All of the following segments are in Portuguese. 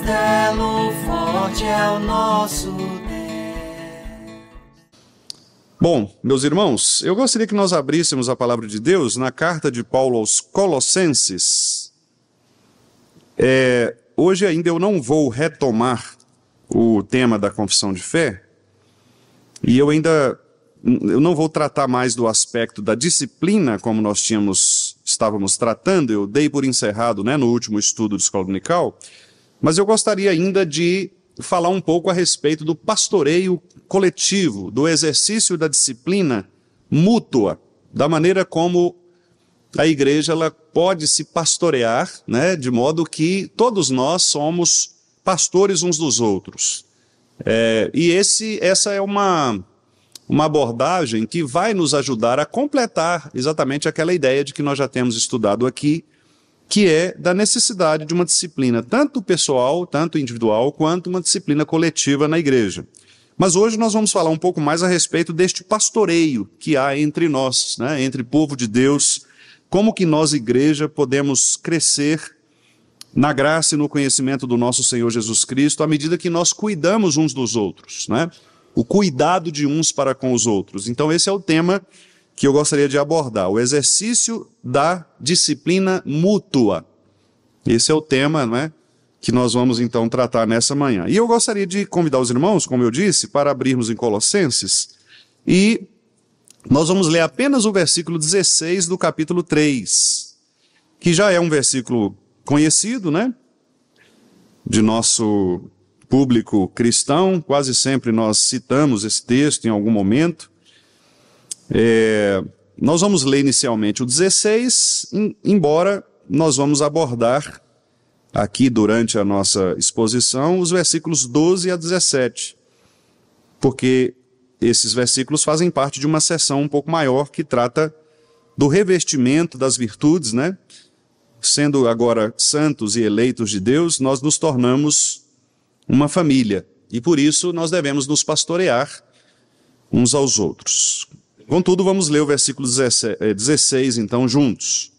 castelo forte é o nosso Deus. Bom, meus irmãos, eu gostaria que nós abríssemos a palavra de Deus na carta de Paulo aos Colossenses. Hoje ainda eu não vou retomar o tema da confissão de fé, e eu não vou tratar mais do aspecto da disciplina como nós estávamos tratando. Eu dei por encerrado, no último estudo de escola dominical, mas eu gostaria ainda de falar um pouco a respeito do pastoreio coletivo, do exercício da disciplina mútua, da maneira como a igreja ela pode se pastorear, de modo que todos nós somos pastores uns dos outros. Essa é uma abordagem que vai nos ajudar a completar exatamente aquela ideia de que nós já temos estudado aqui, que é da necessidade de uma disciplina tanto pessoal, tanto individual, quanto uma disciplina coletiva na igreja. Mas hoje nós vamos falar um pouco mais a respeito deste pastoreio que há entre nós, entre o povo de Deus, como que nós, igreja, podemos crescer na graça e no conhecimento do nosso Senhor Jesus Cristo, à medida que nós cuidamos uns dos outros, O cuidado de uns para com os outros. Então esse é o tema que eu gostaria de abordar, o exercício da disciplina mútua. Esse é o tema, que nós vamos então tratar nessa manhã. E eu gostaria de convidar os irmãos, como eu disse, para abrirmos em Colossenses, e nós vamos ler apenas o versículo 16 do capítulo 3, que já é um versículo conhecido, de nosso público cristão. Quase sempre nós citamos esse texto em algum momento. Nós vamos ler inicialmente o 16, embora nós vamos abordar aqui durante a nossa exposição os versículos 12 a 17, porque esses versículos fazem parte de uma seção um pouco maior que trata do revestimento das virtudes, Sendo agora santos e eleitos de Deus, nós nos tornamos uma família, e por isso nós devemos nos pastorear uns aos outros. Contudo, vamos ler o versículo 16, então, juntos.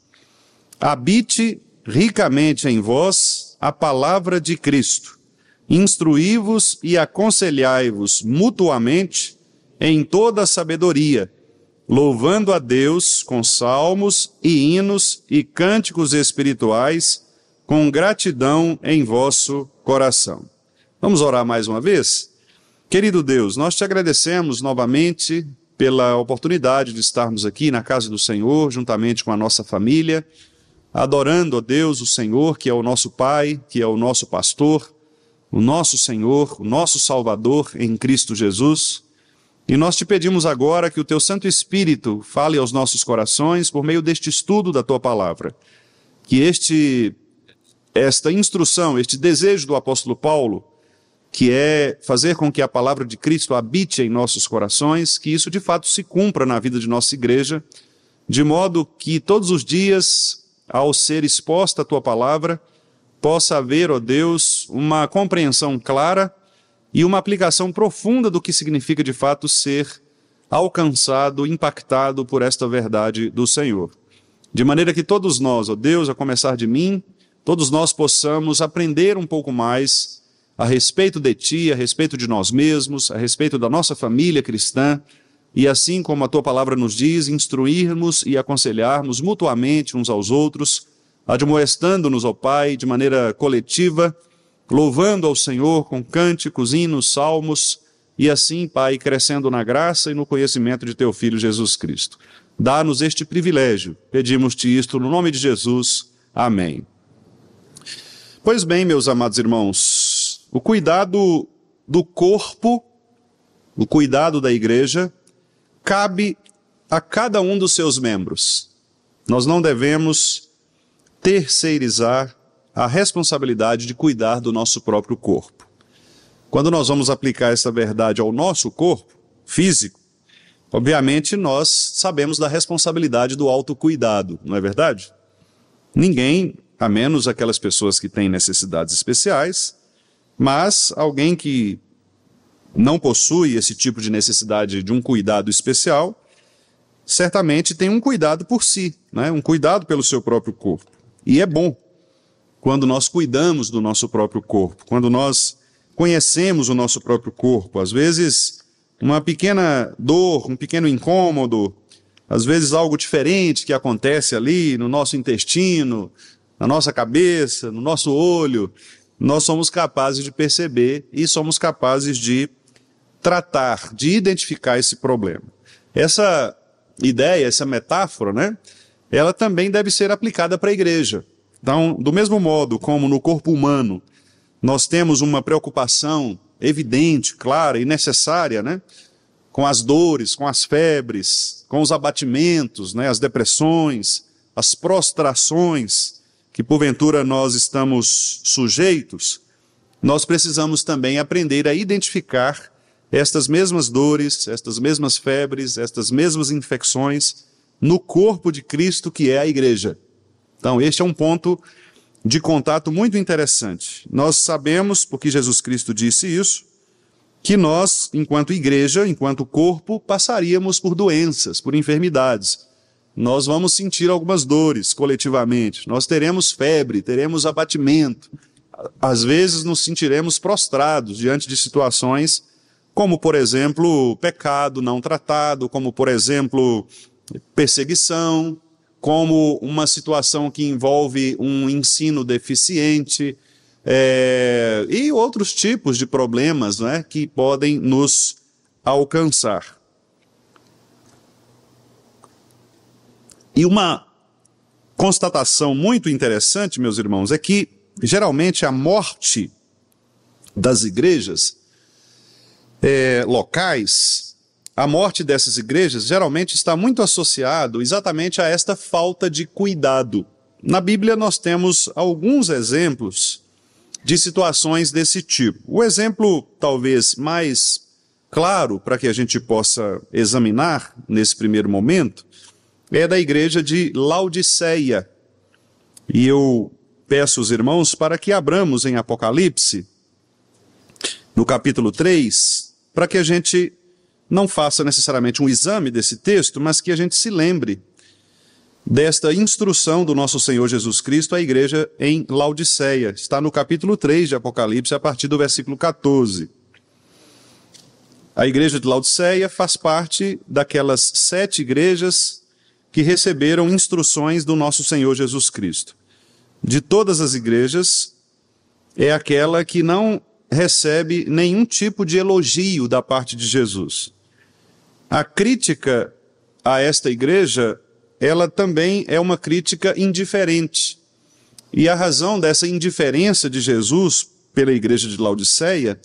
Habite ricamente em vós a palavra de Cristo, instruí-vos e aconselhai-vos mutuamente em toda a sabedoria, louvando a Deus com salmos e hinos e cânticos espirituais, com gratidão em vosso coração. Vamos orar mais uma vez? Querido Deus, nós te agradecemos novamente pela oportunidade de estarmos aqui na casa do Senhor, juntamente com a nossa família, adorando a Deus, o Senhor, que é o nosso Pai, que é o nosso pastor, o nosso Senhor, o nosso Salvador em Cristo Jesus. E nós te pedimos agora que o teu Santo Espírito fale aos nossos corações por meio deste estudo da tua palavra. Que esta instrução, este desejo do apóstolo Paulo, que é fazer com que a palavra de Cristo habite em nossos corações, que isso de fato se cumpra na vida de nossa igreja, de modo que todos os dias, ao ser exposta a tua palavra, possa haver, ó Deus, uma compreensão clara e uma aplicação profunda do que significa de fato ser alcançado, impactado por esta verdade do Senhor. De maneira que todos nós, ó Deus, a começar de mim, todos nós possamos aprender um pouco mais a respeito de Ti, a respeito de nós mesmos, a respeito da nossa família cristã, e assim como a Tua palavra nos diz, instruirmos e aconselharmos mutuamente uns aos outros, admoestando-nos, ó Pai, de maneira coletiva, louvando ao Senhor com cânticos, hinos, salmos, e assim, Pai, crescendo na graça e no conhecimento de Teu Filho Jesus Cristo. Dá-nos este privilégio, pedimos-te isto no nome de Jesus. Amém. Pois bem, meus amados irmãos, o cuidado do corpo, o cuidado da igreja, cabe a cada um dos seus membros. Nós não devemos terceirizar a responsabilidade de cuidar do nosso próprio corpo. Quando nós vamos aplicar essa verdade ao nosso corpo físico, obviamente nós sabemos da responsabilidade do autocuidado, não é verdade? Ninguém, a menos aquelas pessoas que têm necessidades especiais, mas alguém que não possui esse tipo de necessidade de um cuidado especial, certamente tem um cuidado por si, um cuidado pelo seu próprio corpo. E é bom. quando nós cuidamos do nosso próprio corpo, quando nós conhecemos o nosso próprio corpo. Às vezes, uma pequena dor, um pequeno incômodo, às vezes algo diferente que acontece ali no nosso intestino, na nossa cabeça, no nosso olho, nós somos capazes de perceber e somos capazes de tratar, de identificar esse problema. Essa ideia, essa metáfora, né, ela também deve ser aplicada para a igreja. Então, do mesmo modo como no corpo humano nós temos uma preocupação evidente, clara e necessária, né, com as dores, com as febres, com os abatimentos, né, as depressões, as prostrações que porventura nós estamos sujeitos, nós precisamos também aprender a identificar estas mesmas dores, estas mesmas febres, estas mesmas infecções no corpo de Cristo, que é a igreja. Então, este é um ponto de contato muito interessante. Nós sabemos, porque Jesus Cristo disse isso, que nós, enquanto igreja, enquanto corpo, passaríamos por doenças, por enfermidades. Nós vamos sentir algumas dores coletivamente, nós teremos febre, teremos abatimento. Às vezes nos sentiremos prostrados diante de situações como, por exemplo, pecado não tratado, como, por exemplo, perseguição, como uma situação que envolve um ensino deficiente, e outros tipos de problemas, né, que podem nos alcançar. E uma constatação muito interessante, meus irmãos, é que, geralmente, a morte das igrejas locais, a morte dessas igrejas, geralmente está muito associado exatamente a esta falta de cuidado. Na Bíblia nós temos alguns exemplos de situações desse tipo. O exemplo, talvez, mais claro para que a gente possa examinar nesse primeiro momento, é da igreja de Laodiceia. E eu peço aos irmãos para que abramos em Apocalipse, no capítulo 3, para que a gente não faça necessariamente um exame desse texto, mas que a gente se lembre desta instrução do nosso Senhor Jesus Cristo à igreja em Laodiceia. Está no capítulo 3 de Apocalipse, a partir do versículo 14. A igreja de Laodiceia faz parte daquelas 7 igrejas que receberam instruções do nosso Senhor Jesus Cristo. De todas as igrejas, é aquela que não recebe nenhum tipo de elogio da parte de Jesus. A crítica a esta igreja, ela também é uma crítica indiferente. E a razão dessa indiferença de Jesus pela igreja de Laodiceia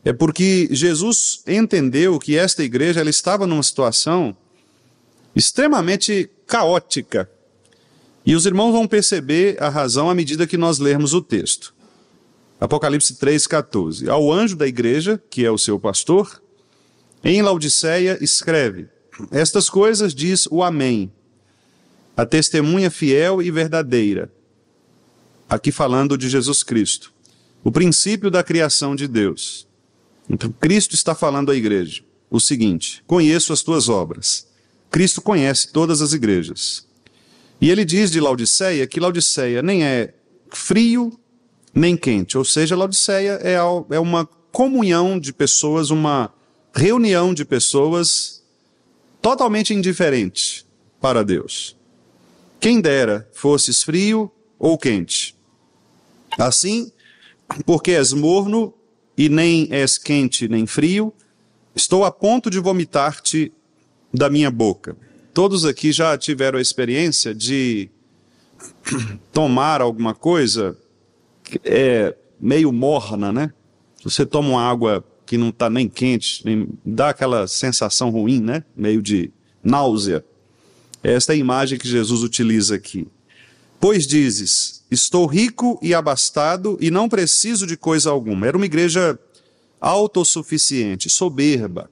é porque Jesus entendeu que esta igreja ela estava numa situação extremamente caótica. E os irmãos vão perceber a razão à medida que nós lermos o texto. Apocalipse 3,14. Ao anjo da igreja, que é o seu pastor, em Laodiceia escreve: estas coisas diz o Amém, a testemunha fiel e verdadeira. Aqui falando de Jesus Cristo, o princípio da criação de Deus. Então, Cristo está falando à igreja o seguinte: conheço as tuas obras. Cristo conhece todas as igrejas. E ele diz de Laodiceia que Laodiceia nem é frio nem quente, ou seja, Laodiceia é uma comunhão de pessoas, uma reunião de pessoas totalmente indiferente para Deus. Quem dera fosses frio ou quente. Assim, porque és morno e nem és quente nem frio, estou a ponto de vomitar-te da minha boca. Todos aqui já tiveram a experiência de tomar alguma coisa que é meio morna, né? Você toma uma água que não está nem quente, nem dá aquela sensação ruim, né? Meio de náusea. Esta é a imagem que Jesus utiliza aqui. Pois dizes, estou rico e abastado e não preciso de coisa alguma. Era uma igreja autossuficiente, soberba.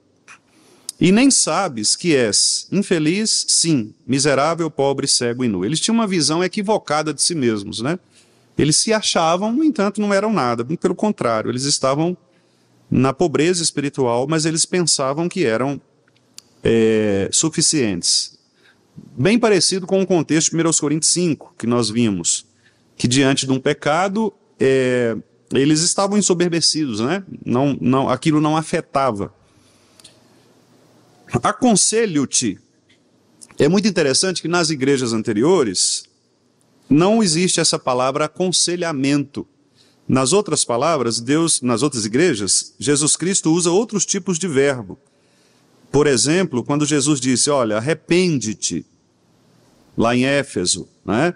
E nem sabes que és infeliz, sim, miserável, pobre, cego e nu. Eles tinham uma visão equivocada de si mesmos, né? Eles se achavam, no entanto, não eram nada. Pelo contrário, eles estavam na pobreza espiritual, mas eles pensavam que eram suficientes. Bem parecido com o contexto de 1 Coríntios 5, que nós vimos, que diante de um pecado, eles estavam ensoberbecidos, né? Aquilo não afetava. Aconselho-te. É muito interessante que nas igrejas anteriores não existe essa palavra aconselhamento. Nas outras palavras, nas outras igrejas, Jesus Cristo usa outros tipos de verbo. Por exemplo, quando Jesus disse, olha, arrepende-te, lá em Éfeso, né?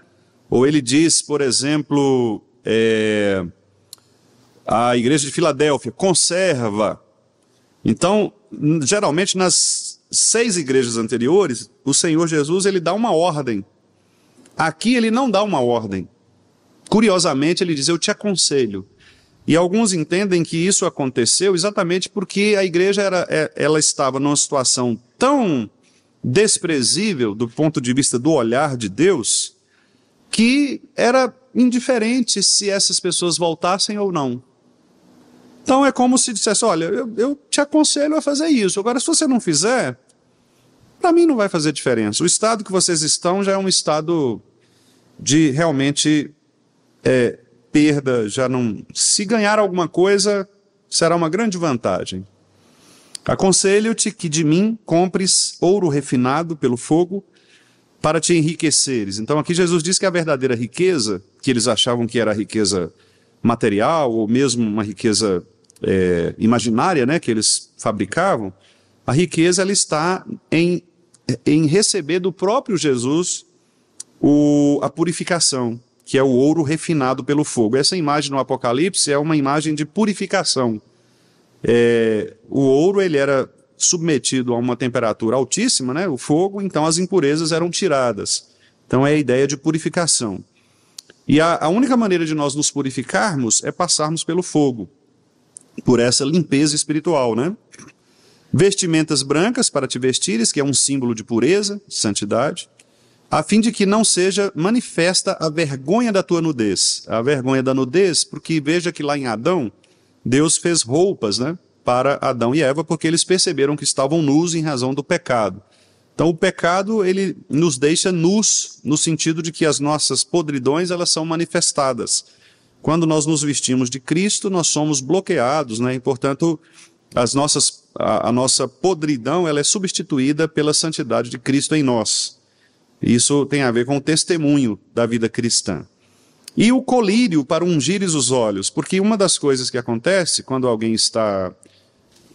Ou ele diz, por exemplo, a igreja de Filadélfia, conserva. Então, geralmente nas 6 igrejas anteriores, o Senhor Jesus ele dá uma ordem. Aqui ele não dá uma ordem. Curiosamente, ele diz, eu te aconselho. E alguns entendem que isso aconteceu exatamente porque a igreja ela estava numa situação tão desprezível do ponto de vista do olhar de Deus, que era indiferente se essas pessoas voltassem ou não. Então é como se dissesse, olha, eu te aconselho a fazer isso. Agora, se você não fizer, para mim não vai fazer diferença. O estado que vocês estão já é um estado de realmente perda, já não. Se ganhar alguma coisa, será uma grande vantagem. Aconselho-te que de mim compres ouro refinado pelo fogo para te enriqueceres. Então aqui Jesus diz que a verdadeira riqueza, que eles achavam que era a riqueza material, ou mesmo uma riqueza imaginária, né, que eles fabricavam, a riqueza ela está em receber do próprio Jesus a purificação, que é o ouro refinado pelo fogo. Essa imagem no Apocalipse é uma imagem de purificação. O ouro ele era submetido a uma temperatura altíssima, né, o fogo, então as impurezas eram tiradas. Então é a ideia de purificação. E a única maneira de nós nos purificarmos é passarmos pelo fogo, por essa limpeza espiritual, né? Vestimentas brancas para te vestires, que é um símbolo de pureza, de santidade, a fim de que não seja manifesta a vergonha da tua nudez. A vergonha da nudez, porque veja que lá em Adão, Deus fez roupas, né, para Adão e Eva, porque eles perceberam que estavam nus em razão do pecado. Então o pecado, ele nos deixa nus, no sentido de que as nossas podridões, elas são manifestadas. Quando nós nos vestimos de Cristo, nós somos bloqueados, né, e portanto a nossa podridão ela é substituída pela santidade de Cristo em nós. Isso tem a ver com o testemunho da vida cristã. E o colírio para ungires os olhos, porque uma das coisas que acontece quando alguém está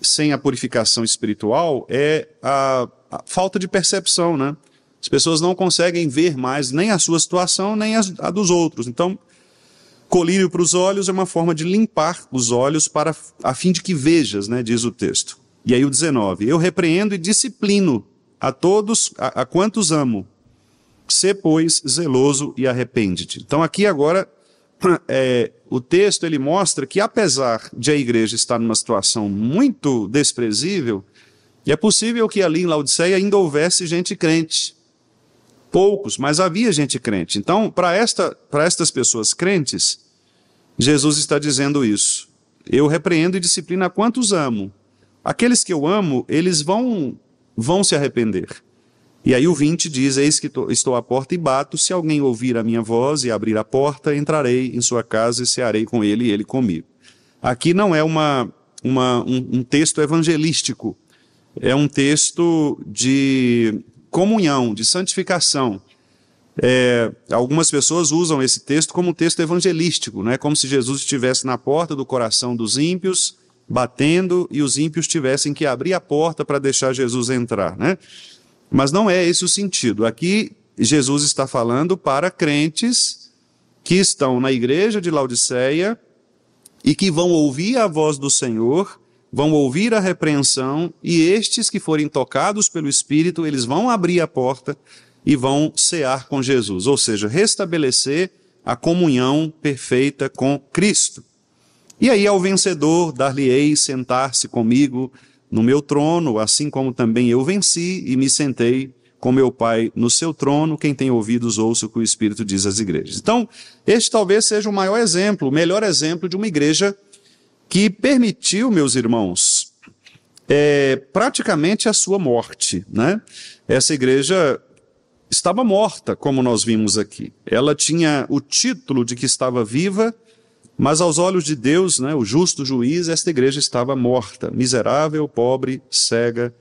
sem a purificação espiritual é a falta de percepção, né? As pessoas não conseguem ver mais nem a sua situação, nem a dos outros. Então, colírio para os olhos é uma forma de limpar os olhos a fim de que vejas, né, diz o texto. E aí o 19, eu repreendo e disciplino a todos, a quantos amo. Sê, pois, zeloso e arrepende-te. Então aqui agora, o texto ele mostra que apesar de a igreja estar numa situação muito desprezível, é possível que ali em Laodiceia ainda houvesse gente crente. Poucos, mas havia gente crente. Então, para estas pessoas crentes, Jesus está dizendo isso. Eu repreendo e disciplino a quantos amo. Aqueles que eu amo, eles vão se arrepender. E aí o 20 diz, eis que estou à porta e bato, se alguém ouvir a minha voz e abrir a porta, entrarei em sua casa e cearei com ele e ele comigo. Aqui não é um texto evangelístico, é um texto de comunhão, de santificação. Algumas pessoas usam esse texto como um texto evangelístico, né? Como se Jesus estivesse na porta do coração dos ímpios, batendo, e os ímpios tivessem que abrir a porta para deixar Jesus entrar, né? Mas não é esse o sentido. Aqui Jesus está falando para crentes que estão na igreja de Laodiceia e que vão ouvir a voz do Senhor, vão ouvir a repreensão, e estes que forem tocados pelo Espírito, eles vão abrir a porta e vão cear com Jesus, ou seja, restabelecer a comunhão perfeita com Cristo. E aí ao vencedor dar-lhe-ei sentar-se comigo no meu trono, assim como também eu venci e me sentei com meu Pai no seu trono. Quem tem ouvidos ouça o que o Espírito diz às igrejas. Então, este talvez seja o maior exemplo, o melhor exemplo de uma igreja que permitiu, meus irmãos, praticamente a sua morte, né? Essa igreja estava morta, como nós vimos aqui. Ela tinha o título de que estava viva, mas aos olhos de Deus, né, o justo juiz, esta igreja estava morta, miserável, pobre, cega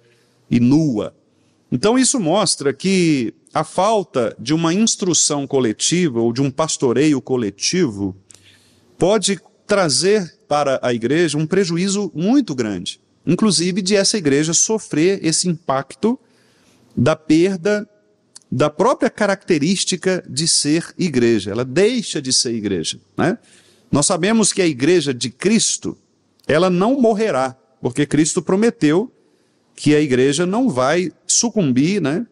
e nua. Então isso mostra que a falta de uma instrução coletiva ou de um pastoreio coletivo pode trazer para a igreja um prejuízo muito grande, inclusive de essa igreja sofrer esse impacto da perda da própria característica de ser igreja. Ela deixa de ser igreja, né? Nós sabemos que a igreja de Cristo, ela não morrerá, porque Cristo prometeu que a igreja não vai sucumbir, né,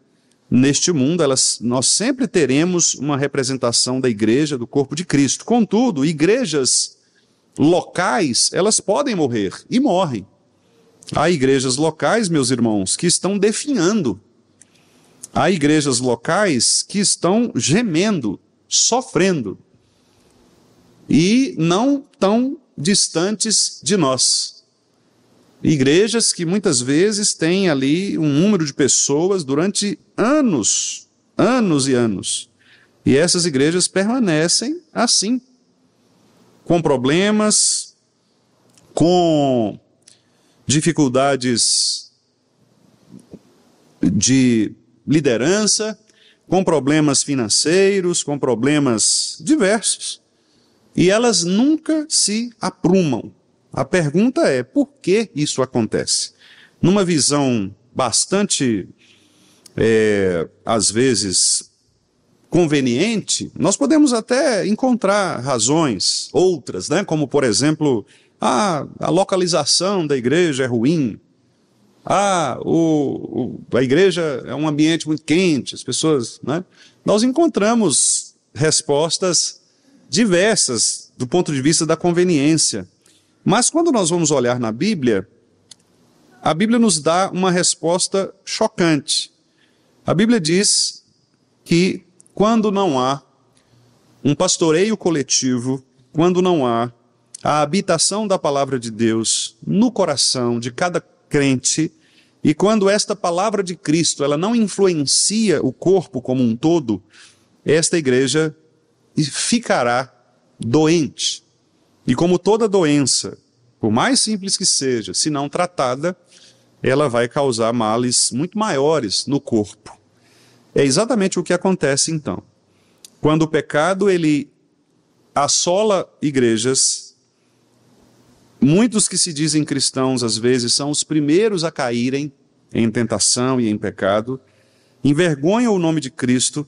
neste mundo. Nós sempre teremos uma representação da igreja, do corpo de Cristo. Contudo, igrejas locais, elas podem morrer e morrem. Há igrejas locais, meus irmãos, que estão definhando. Há igrejas locais que estão gemendo, sofrendo, e não tão distantes de nós. Igrejas que muitas vezes têm ali um número de pessoas durante anos, anos e anos. E essas igrejas permanecem assim, com problemas, com dificuldades de liderança, com problemas financeiros, com problemas diversos. E elas nunca se aprumam. A pergunta é, por que isso acontece? Numa visão bastante, às vezes, conveniente, nós podemos até encontrar razões, outras, né? Como, por exemplo, a localização da igreja é ruim, a igreja é um ambiente muito quente, as pessoas, né? Nós encontramos respostas diversas do ponto de vista da conveniência. Mas quando nós vamos olhar na Bíblia, a Bíblia nos dá uma resposta chocante. A Bíblia diz que quando não há um pastoreio coletivo, quando não há a habitação da palavra de Deus no coração de cada crente, e quando esta palavra de Cristo ela não influencia o corpo como um todo, esta igreja ficará doente. E como toda doença, por mais simples que seja, se não tratada, ela vai causar males muito maiores no corpo. É exatamente o que acontece então. Quando o pecado ele assola igrejas, muitos que se dizem cristãos às vezes são os primeiros a caírem em tentação e em pecado, envergonham o nome de Cristo.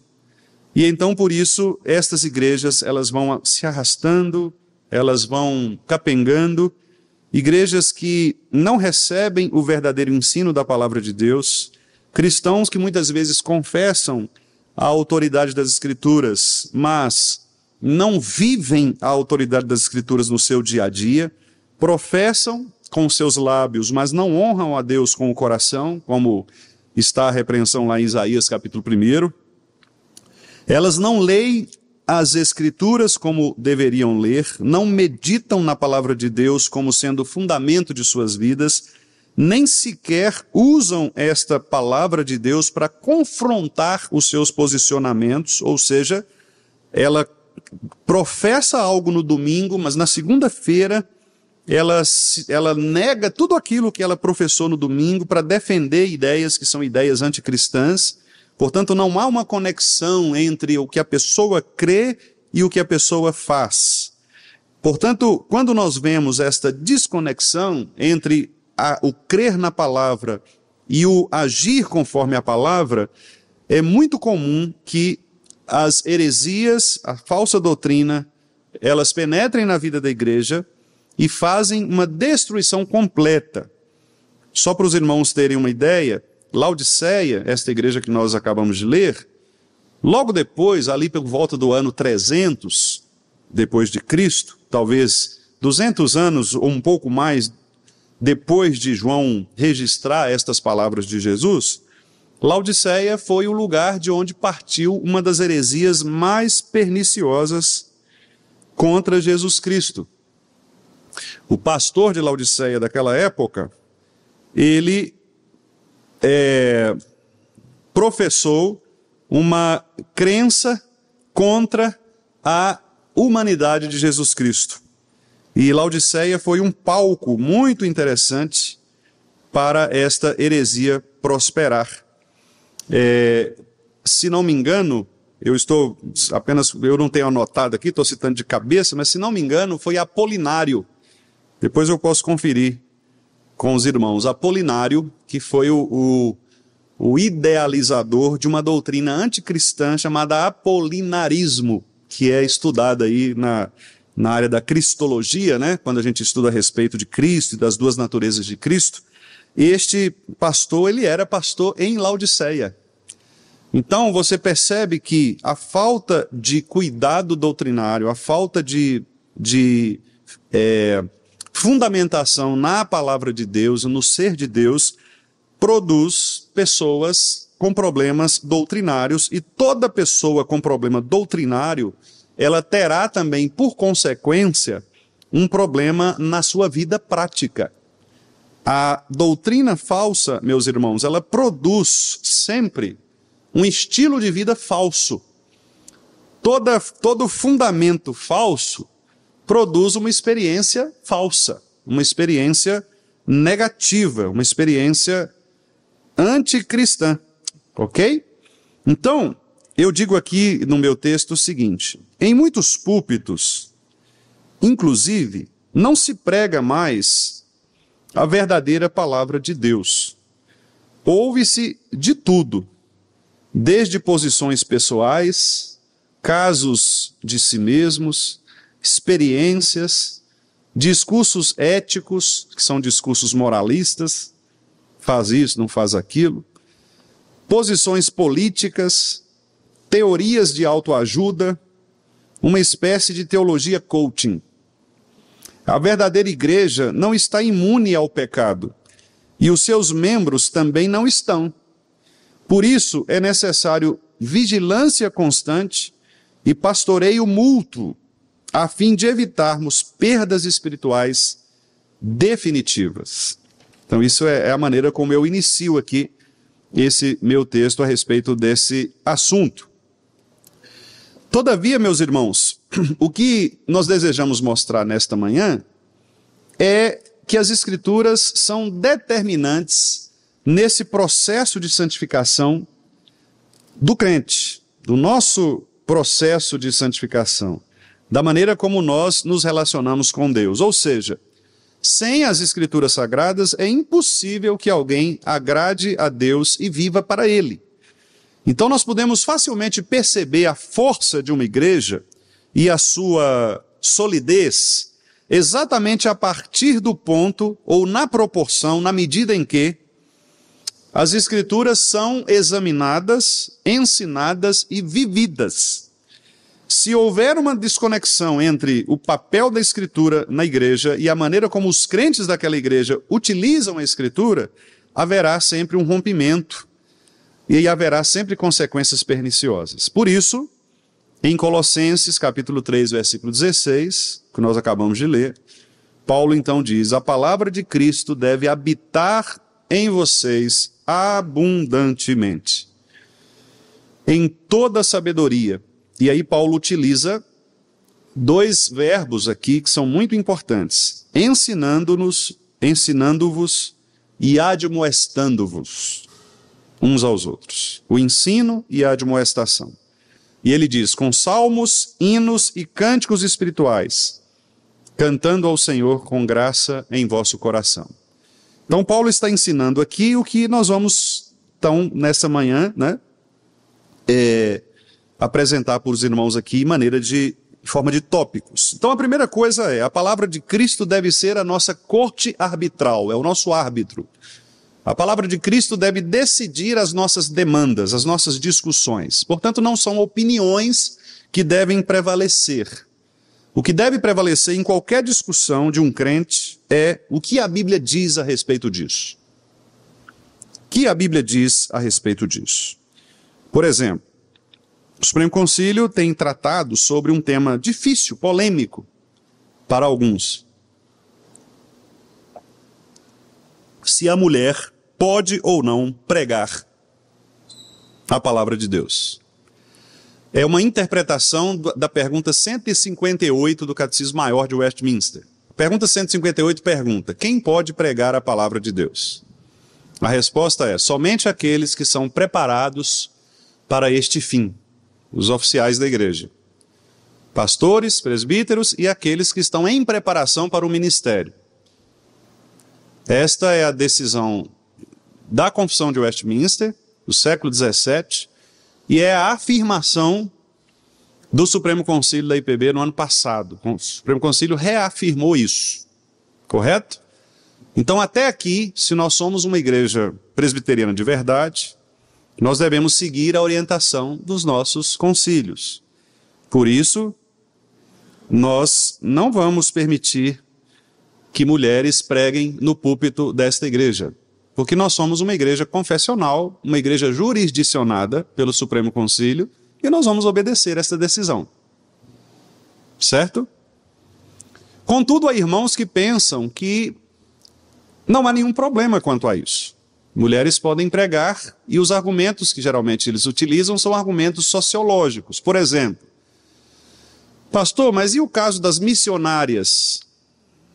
E então, por isso, estas igrejas, elas vão se arrastando, elas vão capengando, igrejas que não recebem o verdadeiro ensino da palavra de Deus, cristãos que muitas vezes confessam a autoridade das Escrituras, mas não vivem a autoridade das Escrituras no seu dia a dia, professam com seus lábios, mas não honram a Deus com o coração, como está a repreensão lá em Isaías capítulo 1, elas não leem as Escrituras como deveriam ler, não meditam na palavra de Deus como sendo o fundamento de suas vidas, nem sequer usam esta palavra de Deus para confrontar os seus posicionamentos, ou seja, ela professa algo no domingo, mas na segunda-feira ela nega tudo aquilo que ela professou no domingo para defender ideias que são ideias anticristãs. Portanto, não há uma conexão entre o que a pessoa crê e o que a pessoa faz. Portanto, quando nós vemos esta desconexão entre o crer na palavra e o agir conforme a palavra, é muito comum que as heresias, a falsa doutrina, elas penetrem na vida da igreja e fazem uma destruição completa. Só para os irmãos terem uma ideia, Laodiceia, esta igreja que nós acabamos de ler, logo depois, ali por volta do ano 300, depois de Cristo, talvez 200 anos ou um pouco mais depois de João registrar estas palavras de Jesus, Laodiceia foi o lugar de onde partiu uma das heresias mais perniciosas contra Jesus Cristo. O pastor de Laodiceia daquela época, ele professou uma crença contra a humanidade de Jesus Cristo. E Laodiceia foi um palco muito interessante para esta heresia prosperar. Se não me engano, eu não tenho anotado aqui, estou citando de cabeça, mas se não me engano foi Apolinário. Depois eu posso conferir com os irmãos. Apolinário, que foi o idealizador de uma doutrina anticristã chamada apolinarismo, que é estudada aí na área da cristologia, né? Quando a gente estuda a respeito de Cristo e das duas naturezas de Cristo. Este pastor, ele era pastor em Laodiceia. Então você percebe que a falta de cuidado doutrinário, a falta de fundamentação na palavra de Deus, no ser de Deus, produz pessoas com problemas doutrinários, e toda pessoa com problema doutrinário, ela terá também, por consequência, um problema na sua vida prática. A doutrina falsa, meus irmãos, ela produz sempre um estilo de vida falso. Todo fundamento falso produz uma experiência falsa, uma experiência negativa, uma experiência anticristã, ok? Então, eu digo aqui no meu texto o seguinte: em muitos púlpitos, inclusive, não se prega mais a verdadeira palavra de Deus. Ouve-se de tudo, desde posições pessoais, casos de si mesmos, experiências, discursos éticos, que são discursos moralistas, faz isso, não faz aquilo, posições políticas, teorias de autoajuda, uma espécie de teologia coaching. A verdadeira igreja não está imune ao pecado, e os seus membros também não estão. Por isso é necessário vigilância constante e pastoreio mútuo, a fim de evitarmos perdas espirituais definitivas. Então isso é a maneira como eu inicio aqui esse meu texto a respeito desse assunto. Todavia, meus irmãos, o que nós desejamos mostrar nesta manhã é que as Escrituras são determinantes nesse processo de santificação do crente, do nosso processo de santificação, da maneira como nós nos relacionamos com Deus. Ou seja, sem as Escrituras Sagradas é impossível que alguém agrade a Deus e viva para Ele. Então nós podemos facilmente perceber a força de uma igreja e a sua solidez exatamente a partir do ponto, ou na proporção, na medida em que as Escrituras são examinadas, ensinadas e vividas. Se houver uma desconexão entre o papel da Escritura na igreja e a maneira como os crentes daquela igreja utilizam a Escritura, haverá sempre um rompimento e haverá sempre consequências perniciosas. Por isso, em Colossenses capítulo 3, versículo 16, que nós acabamos de ler, Paulo então diz: a palavra de Cristo deve habitar em vocês abundantemente, em toda sabedoria. E aí Paulo utiliza dois verbos aqui que são muito importantes: ensinando-vos e admoestando-vos uns aos outros. O ensino e a admoestação. E ele diz: com salmos, hinos e cânticos espirituais, cantando ao Senhor com graça em vosso coração. Então Paulo está ensinando aqui o que nós vamos, então, nessa manhã, né, apresentar para os irmãos aqui em forma de tópicos. Então a primeira coisa é: a palavra de Cristo deve ser a nossa corte arbitral, é o nosso árbitro. A palavra de Cristo deve decidir as nossas demandas, as nossas discussões. Portanto, não são opiniões que devem prevalecer. O que deve prevalecer em qualquer discussão de um crente é o que a Bíblia diz a respeito disso. O que a Bíblia diz a respeito disso? Por exemplo, o Supremo Concílio tem tratado sobre um tema difícil, polêmico, para alguns. Se a mulher pode ou não pregar. a palavra de Deus. É uma interpretação da pergunta 158 do Catecismo Maior de Westminster. A pergunta 158 pergunta: quem pode pregar a palavra de Deus? A resposta é: somente aqueles que são preparados para este fim, os oficiais da igreja. Pastores, presbíteros e aqueles que estão em preparação para o ministério. Esta é a decisão da Confissão de Westminster, do século XVII, e é a afirmação do Supremo Concílio da IPB no ano passado. O Supremo Concílio reafirmou isso, correto? Então, até aqui, se nós somos uma igreja presbiteriana de verdade, nós devemos seguir a orientação dos nossos concílios. Por isso, nós não vamos permitir que mulheres preguem no púlpito desta igreja, porque nós somos uma igreja confessional, uma igreja jurisdicionada pelo Supremo Concílio, e nós vamos obedecer esta decisão. Certo? Contudo, há irmãos que pensam que não há nenhum problema quanto a isso. Mulheres podem pregar, e os argumentos que geralmente eles utilizam são argumentos sociológicos. Por exemplo, pastor, mas e o caso das missionárias?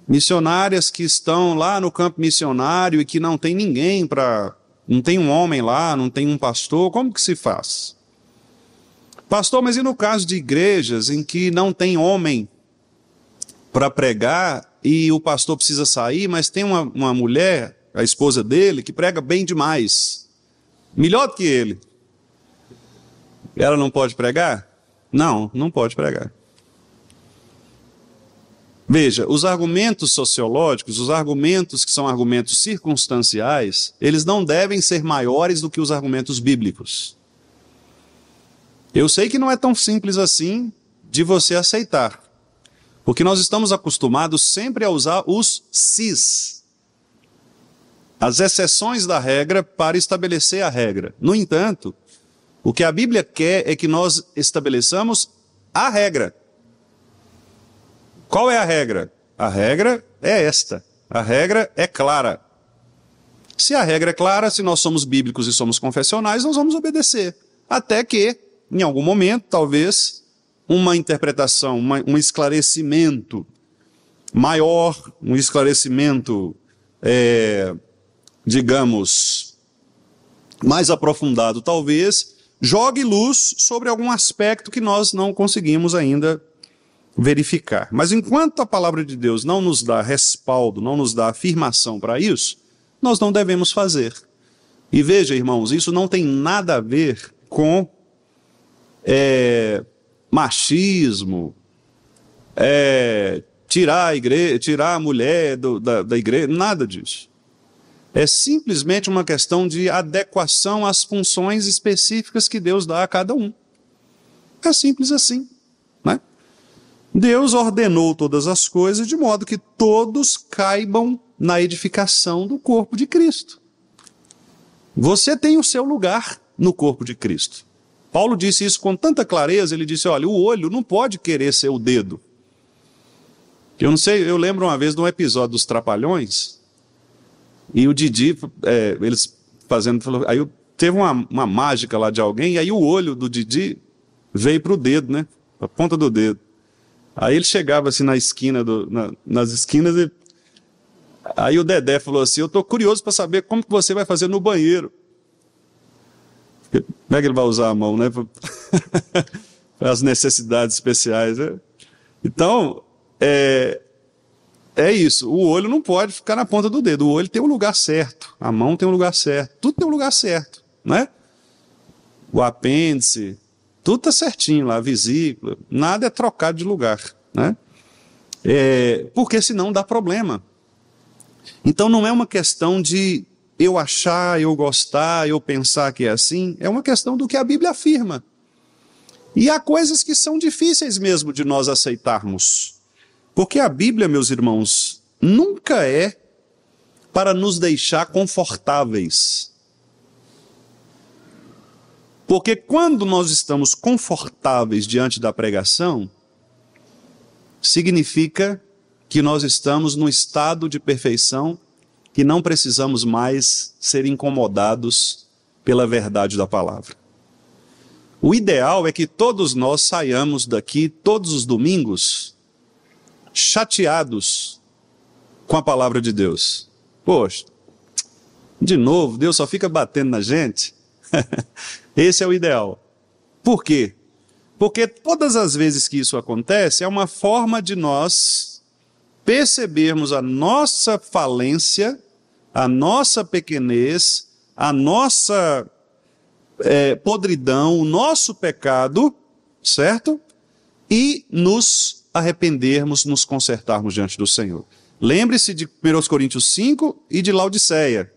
Missionárias que estão lá no campo missionário e que não tem ninguém para... não tem um homem lá, não tem um pastor, como que se faz? Pastor, mas e no caso de igrejas em que não tem homem para pregar e o pastor precisa sair, mas tem uma mulher, a esposa dele, que prega bem demais, melhor do que ele. Ela não pode pregar? Não, não pode pregar. Veja, os argumentos sociológicos, os argumentos que são argumentos circunstanciais, eles não devem ser maiores do que os argumentos bíblicos. Eu sei que não é tão simples assim de você aceitar, porque nós estamos acostumados sempre a usar os sis, as exceções da regra para estabelecer a regra. No entanto, o que a Bíblia quer é que nós estabeleçamos a regra. Qual é a regra? A regra é esta. A regra é clara. Se a regra é clara, se nós somos bíblicos e somos confessionais, nós vamos obedecer. Até que, em algum momento, talvez, uma interpretação, um esclarecimento maior, um esclarecimento, digamos, mais aprofundado, talvez, jogue luz sobre algum aspecto que nós não conseguimos ainda verificar. Mas enquanto a palavra de Deus não nos dá respaldo, não nos dá afirmação para isso, nós não devemos fazer. E veja, irmãos, isso não tem nada a ver com machismo, tirar a mulher da igreja, nada disso. É simplesmente uma questão de adequação às funções específicas que Deus dá a cada um. É simples assim, né? Deus ordenou todas as coisas de modo que todos caibam na edificação do corpo de Cristo. Você tem o seu lugar no corpo de Cristo. Paulo disse isso com tanta clareza, ele disse, olha, o olho não pode querer ser o dedo. Eu não sei, eu lembro uma vez de um episódio dos Trapalhões, e o Didi, eles fazendo, aí teve uma mágica lá de alguém, e aí o olho do Didi veio para o dedo, né? A ponta do dedo. Aí ele chegava assim na esquina, nas esquinas, e aí o Dedé falou assim, eu estou curioso para saber como que você vai fazer no banheiro. Como é que ele vai usar a mão, né? Para as necessidades especiais, né? Então, é isso. O olho não pode ficar na ponta do dedo. O olho tem um lugar certo. A mão tem um lugar certo. Tudo tem um lugar certo, né? O apêndice, tudo está certinho lá, a vesícula. Nada é trocado de lugar, né? Porque senão dá problema. Então não é uma questão de eu achar, eu gostar, eu pensar que é assim. É uma questão do que a Bíblia afirma. E há coisas que são difíceis mesmo de nós aceitarmos. Porque a Bíblia, meus irmãos, nunca é para nos deixar confortáveis. Porque quando nós estamos confortáveis diante da pregação, significa que nós estamos num estado de perfeição que não precisamos mais ser incomodados pela verdade da palavra. O ideal é que todos nós saiamos daqui todos os domingos chateados com a palavra de Deus. Poxa, de novo, Deus só fica batendo na gente. Esse é o ideal. Por quê? Porque todas as vezes que isso acontece, é uma forma de nós percebermos a nossa falência, a nossa pequenez, a nossa podridão, o nosso pecado, certo? E nos arrependermos, nos consertarmos diante do Senhor. Lembre-se de 1 Coríntios 5 e de Laodiceia.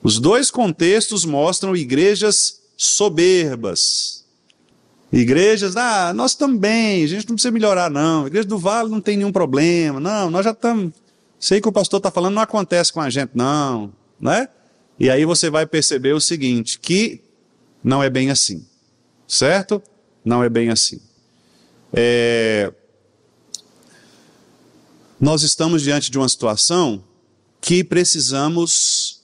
Os dois contextos mostram igrejas soberbas. Igrejas, nós também, a gente não precisa melhorar não. A igreja do Vale não tem nenhum problema. Não, nós já estamos... Sei que o pastor está falando, não acontece com a gente não, né? E aí você vai perceber o seguinte, que não é bem assim, certo? Não é bem assim. Nós estamos diante de uma situação que precisamos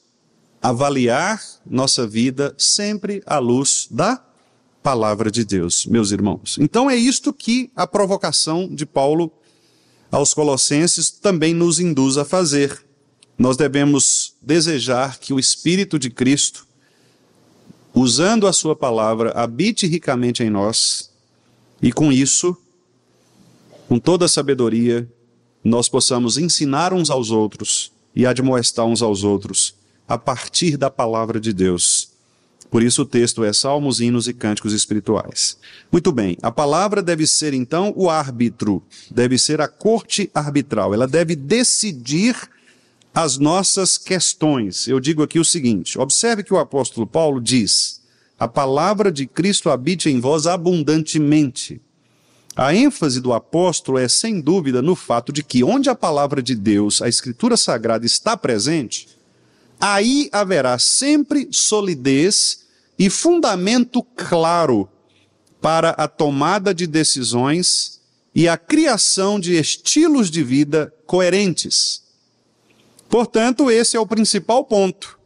avaliar nossa vida sempre à luz da palavra de Deus, meus irmãos. Então é isto que a provocação de Paulo aos Colossenses também nos induz a fazer. Nós devemos desejar que o Espírito de Cristo, usando a sua palavra, habite ricamente em nós e com isso, com toda a sabedoria, nós possamos ensinar uns aos outros e admoestar uns aos outros a partir da palavra de Deus. Por isso o texto é Salmos, Hinos e Cânticos Espirituais. Muito bem, a palavra deve ser então o árbitro, deve ser a corte arbitral, ela deve decidir as nossas questões. Eu digo aqui o seguinte, observe que o apóstolo Paulo diz, a palavra de Cristo habite em vós abundantemente. A ênfase do apóstolo é sem dúvida no fato de que onde a palavra de Deus, a Escritura Sagrada está presente, aí haverá sempre solidez e fundamento claro para a tomada de decisões e a criação de estilos de vida coerentes. Portanto, esse é o principal ponto.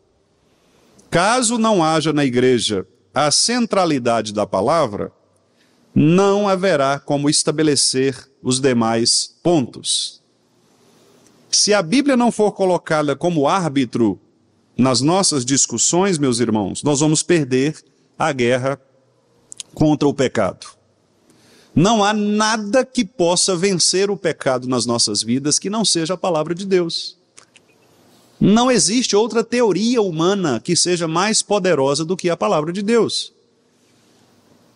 Caso não haja na igreja a centralidade da palavra, não haverá como estabelecer os demais pontos. Se a Bíblia não for colocada como árbitro nas nossas discussões, meus irmãos, nós vamos perder a guerra contra o pecado. Não há nada que possa vencer o pecado nas nossas vidas que não seja a palavra de Deus. Não existe outra teoria humana que seja mais poderosa do que a palavra de Deus.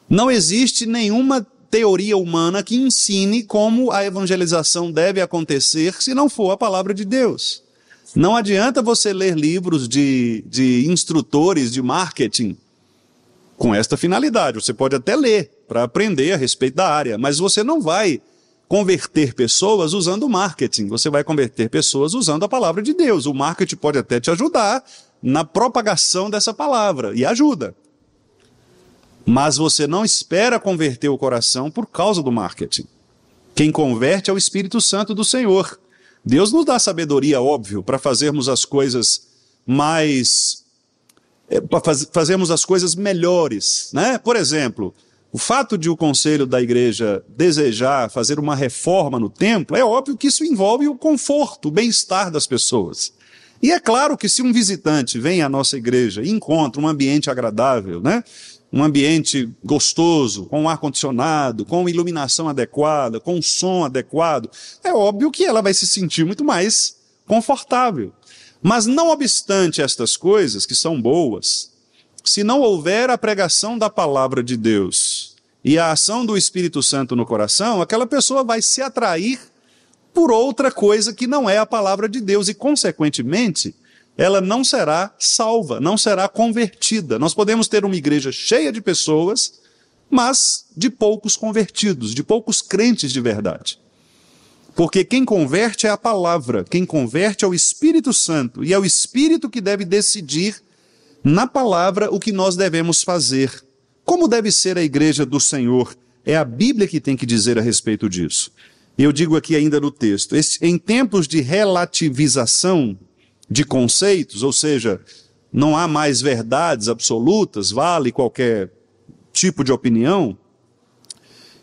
Não existe nenhuma teoria humana que ensine como a evangelização deve acontecer se não for a palavra de Deus. Não adianta você ler livros de instrutores de marketing com esta finalidade. Você pode até ler para aprender a respeito da área, mas você não vai converter pessoas usando marketing. Você vai converter pessoas usando a palavra de Deus. O marketing pode até te ajudar na propagação dessa palavra, e ajuda. Mas você não espera converter o coração por causa do marketing. Quem converte é o Espírito Santo do Senhor. Deus nos dá sabedoria, óbvio, para fazermos as coisas fazermos as coisas melhores, né? Por exemplo, o fato de o conselho da igreja desejar fazer uma reforma no templo, é óbvio que isso envolve o conforto, o bem-estar das pessoas. E é claro que se um visitante vem à nossa igreja e encontra um ambiente agradável, né? Um ambiente gostoso, com um ar-condicionado, com iluminação adequada, com um som adequado, é óbvio que ela vai se sentir muito mais confortável. Mas não obstante estas coisas, que são boas, se não houver a pregação da palavra de Deus e a ação do Espírito Santo no coração, aquela pessoa vai se atrair por outra coisa que não é a palavra de Deus e, consequentemente, ela não será salva, não será convertida. Nós podemos ter uma igreja cheia de pessoas, mas de poucos convertidos, de poucos crentes de verdade. Porque quem converte é a palavra, quem converte é o Espírito Santo, e é o Espírito que deve decidir na palavra o que nós devemos fazer. Como deve ser a igreja do Senhor? É a Bíblia que tem que dizer a respeito disso. Eu digo aqui ainda no texto, em tempos de relativização de conceitos, ou seja, não há mais verdades absolutas, vale qualquer tipo de opinião,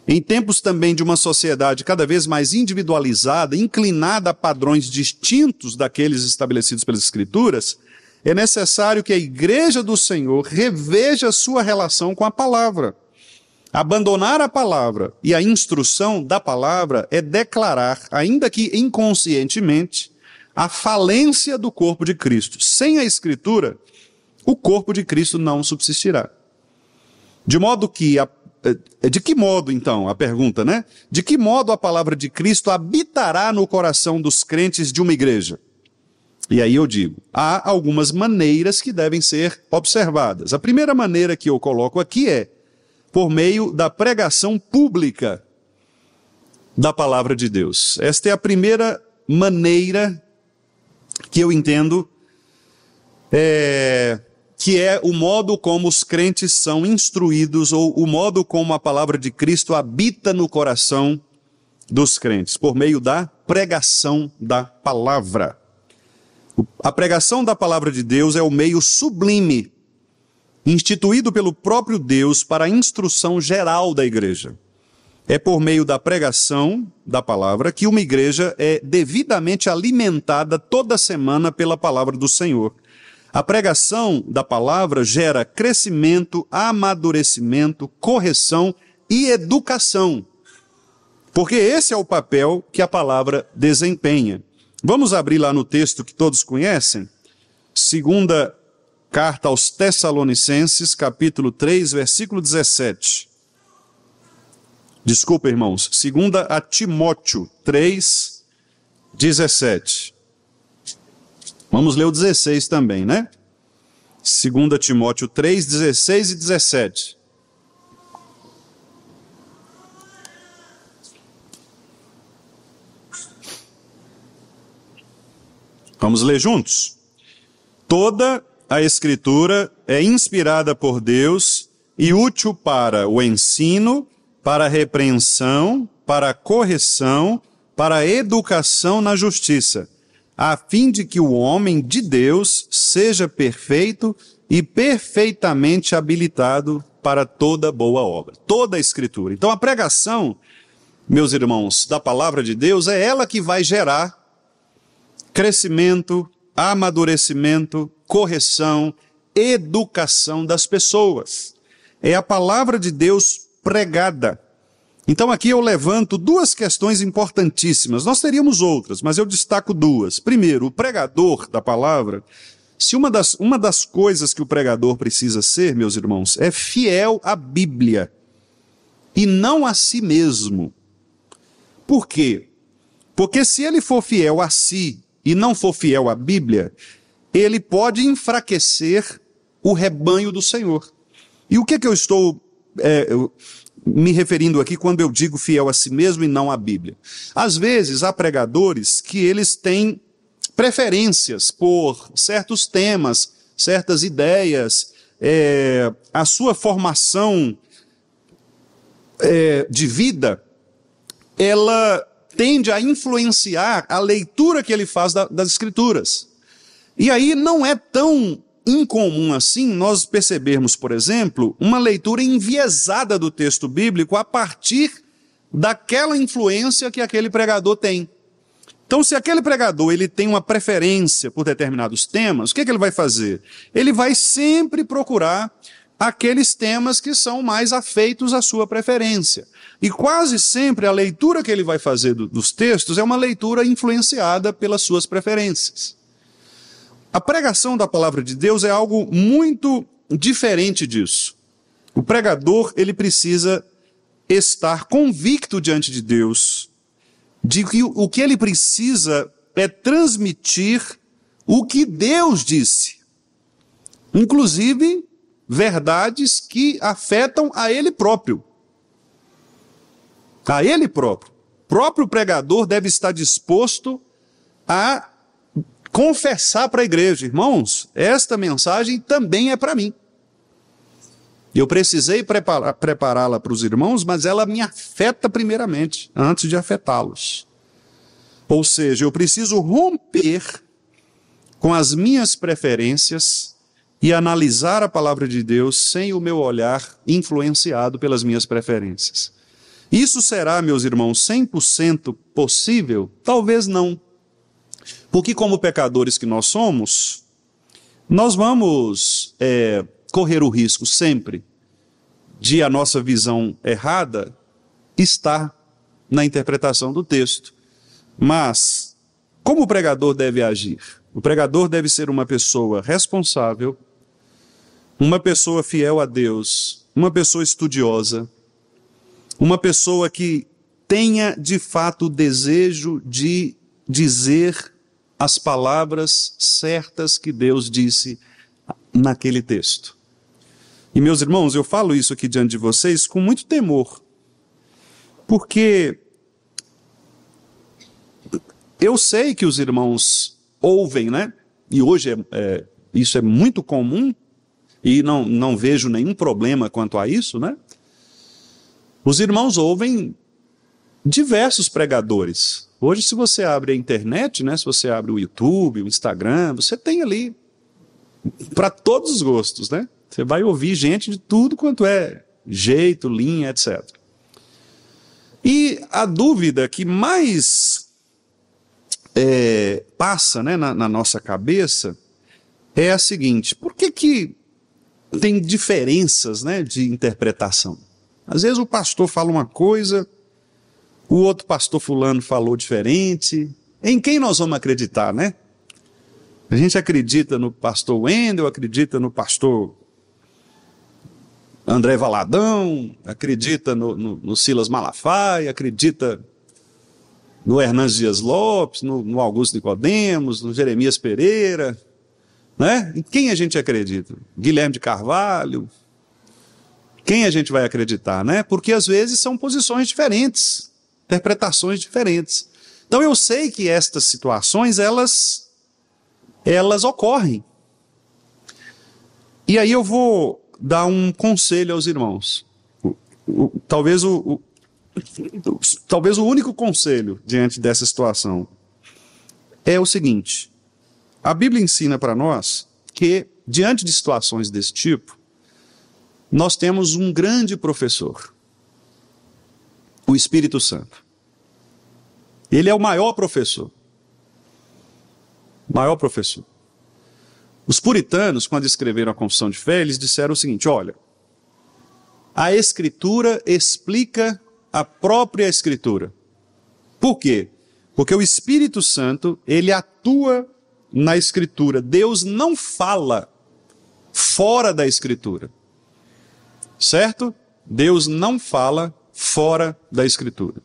em tempos também de uma sociedade cada vez mais individualizada, inclinada a padrões distintos daqueles estabelecidos pelas Escrituras, é necessário que a Igreja do Senhor reveja sua relação com a palavra. Abandonar a palavra e a instrução da palavra é declarar, ainda que inconscientemente, a falência do corpo de Cristo. Sem a Escritura, o corpo de Cristo não subsistirá. De modo que, de que modo então, a pergunta, né? De que modo a palavra de Cristo habitará no coração dos crentes de uma igreja? E aí eu digo, há algumas maneiras que devem ser observadas. A primeira maneira que eu coloco aqui é por meio da pregação pública da palavra de Deus. Esta é a primeira maneira que eu entendo que é o modo como os crentes são instruídos, ou o modo como a palavra de Cristo habita no coração dos crentes, por meio da pregação da palavra. A pregação da palavra de Deus é o meio sublime, instituído pelo próprio Deus para a instrução geral da igreja. É por meio da pregação da palavra que uma igreja é devidamente alimentada toda semana pela palavra do Senhor. A pregação da palavra gera crescimento, amadurecimento, correção e educação, porque esse é o papel que a palavra desempenha. Vamos abrir lá no texto que todos conhecem? Segunda carta aos Tessalonicenses, capítulo 3, versículo 17. Desculpa, irmãos. Segunda a Timóteo 3, 17. Vamos ler o 16 também, né? Segunda Timóteo 3, 16 e 17. Vamos ler juntos? Toda a Escritura é inspirada por Deus e útil para o ensino, para a repreensão, para a correção, para a educação na justiça, a fim de que o homem de Deus seja perfeito e perfeitamente habilitado para toda boa obra. Toda a Escritura. Então a pregação, meus irmãos, da palavra de Deus, é ela que vai gerar crescimento, amadurecimento, correção, educação das pessoas. É a palavra de Deus pregada. Então aqui eu levanto duas questões importantíssimas. Nós teríamos outras, mas eu destaco duas. Primeiro, o pregador da palavra, se uma das coisas que o pregador precisa ser, meus irmãos, é fiel à Bíblia e não a si mesmo. Por quê? Porque se ele for fiel a si e não for fiel à Bíblia, ele pode enfraquecer o rebanho do Senhor. E o que eu estou me referindo aqui quando eu digo fiel a si mesmo e não à Bíblia? Às vezes há pregadores que eles têm preferências por certos temas, certas ideias, a sua formação de vida, ela tende a influenciar a leitura que ele faz das Escrituras. E aí não é tão incomum assim nós percebermos, por exemplo, uma leitura enviesada do texto bíblico a partir daquela influência que aquele pregador tem. Então, se aquele pregador ele tem uma preferência por determinados temas, o que ele vai fazer? Ele vai sempre procurar aqueles temas que são mais afeitos à sua preferência. E quase sempre a leitura que ele vai fazer dos textos é uma leitura influenciada pelas suas preferências. A pregação da palavra de Deus é algo muito diferente disso. O pregador, ele precisa estar convicto diante de Deus de que o que ele precisa é transmitir o que Deus disse. Inclusive, verdades que afetam a ele próprio. A ele próprio. O próprio pregador deve estar disposto a confessar para a igreja: irmãos, esta mensagem também é para mim. Eu precisei prepará-la para os irmãos, mas ela me afeta primeiramente, antes de afetá-los. Ou seja, eu preciso romper com as minhas preferências e analisar a palavra de Deus sem o meu olhar influenciado pelas minhas preferências. Isso será, meus irmãos, 100% possível? Talvez não. Porque como pecadores que nós somos, nós vamos correr o risco sempre de a nossa visão errada estar na interpretação do texto. Mas, como o pregador deve agir? O pregador deve ser uma pessoa responsável, uma pessoa fiel a Deus, uma pessoa estudiosa, uma pessoa que tenha de fato o desejo de dizer as palavras certas que Deus disse naquele texto. E meus irmãos, eu falo isso aqui diante de vocês com muito temor, porque eu sei que os irmãos ouvem, né? E hoje isso é muito comum, e não vejo nenhum problema quanto a isso, né? Os irmãos ouvem diversos pregadores. Hoje, se você abre a internet, né? Se você abre o YouTube, o Instagram, você tem ali para todos os gostos, né? Você vai ouvir gente de tudo quanto é jeito, linha, etc. E a dúvida que mais passa, né, na nossa cabeça é a seguinte: por que tem diferenças, né, de interpretação? Às vezes o pastor fala uma coisa, o outro pastor fulano falou diferente. Em quem nós vamos acreditar, né? A gente acredita no pastor Wendel, acredita no pastor André Valadão, acredita no Silas Malafaia, acredita no Hernandes Dias Lopes, no Augusto Nicodemos, no Jeremias Pereira, né? Em quem a gente acredita? Guilherme de Carvalho. Quem a gente vai acreditar, né? Porque às vezes são posições diferentes, interpretações diferentes. Então eu sei que estas situações, elas ocorrem. E aí eu vou dar um conselho aos irmãos. Talvez o único conselho diante dessa situação é o seguinte: a Bíblia ensina para nós que, diante de situações desse tipo, nós temos um grande professor, o Espírito Santo. Ele é o maior professor. Maior professor. Os puritanos, quando escreveram a Confissão de Fé, eles disseram o seguinte: olha, a Escritura explica a própria Escritura. Por quê? Porque o Espírito Santo, ele atua na Escritura. Deus não fala fora da Escritura. Certo? Deus não fala fora da Escritura.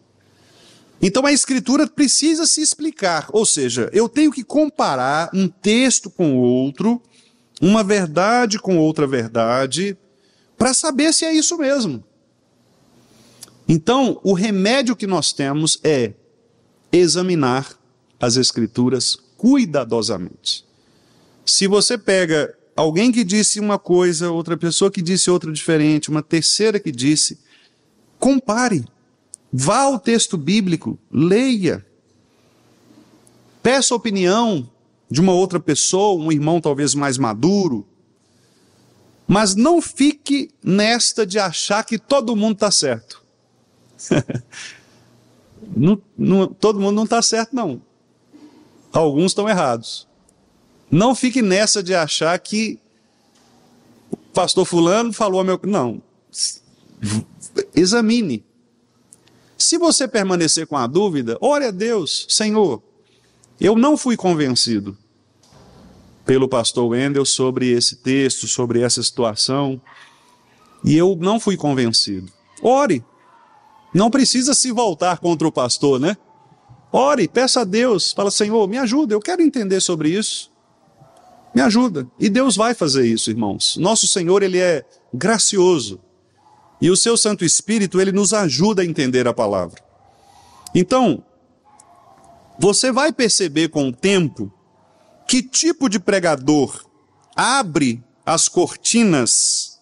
Então a Escritura precisa se explicar, ou seja, eu tenho que comparar um texto com outro, uma verdade com outra verdade, para saber se é isso mesmo. Então, o remédio que nós temos é examinar as Escrituras cuidadosamente. Se você pega alguém que disse uma coisa, outra pessoa que disse outra diferente, uma terceira que disse, compare. Vá ao texto bíblico, leia. Peça a opinião de uma outra pessoa, um irmão talvez mais maduro. Mas não fique nesta de achar que todo mundo está certo. Todo mundo não está certo, não. Alguns estão errados. Não fique nessa de achar que o pastor fulano falou a meu... Não. Examine. Se você permanecer com a dúvida, ore a Deus: Senhor, eu não fui convencido pelo pastor Wendel sobre esse texto, sobre essa situação, e eu não fui convencido. Ore. Não precisa se voltar contra o pastor, né? Ore, peça a Deus, fala: Senhor, me ajuda, eu quero entender sobre isso. Me ajuda. E Deus vai fazer isso, irmãos. Nosso Senhor, Ele é gracioso. E o seu Santo Espírito, Ele nos ajuda a entender a palavra. Então, você vai perceber com o tempo que tipo de pregador abre as cortinas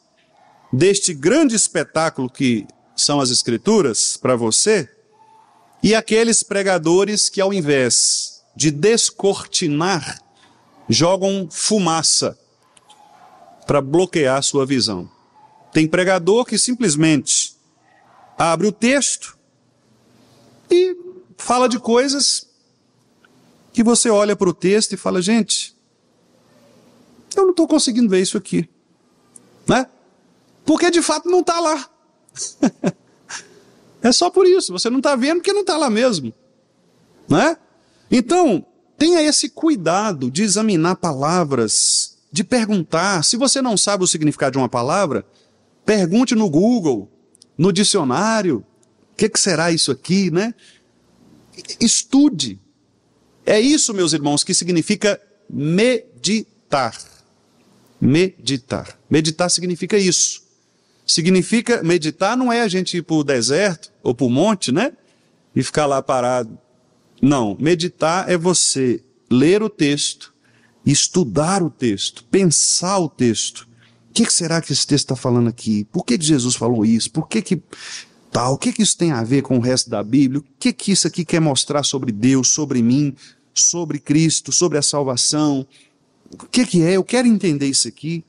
deste grande espetáculo que são as Escrituras para você, e aqueles pregadores que, ao invés de descortinar, jogam fumaça. para bloquear a sua visão. Tem pregador que simplesmente abre o texto e fala de coisas que você olha para o texto e fala, gente, eu não estou conseguindo ver isso aqui. Né? Porque de fato não está lá. É só por isso, você não está vendo porque não está lá mesmo. Né? Então, tenha esse cuidado de examinar palavras, de perguntar. Se você não sabe o significado de uma palavra, pergunte no Google, no dicionário, o que será isso aqui, né? Estude. É isso, meus irmãos, que significa meditar. Meditar. Meditar significa isso. Significa, meditar não é a gente ir para o deserto ou para o monte, né? E ficar lá parado. Não, meditar é você ler o texto, estudar o texto, pensar o texto. O que será que esse texto está falando aqui? Por que Jesus falou isso? Por que tal? O que isso tem a ver com o resto da Bíblia? O que isso aqui quer mostrar sobre Deus, sobre mim, sobre Cristo, sobre a salvação? O que é? Eu quero entender isso aqui.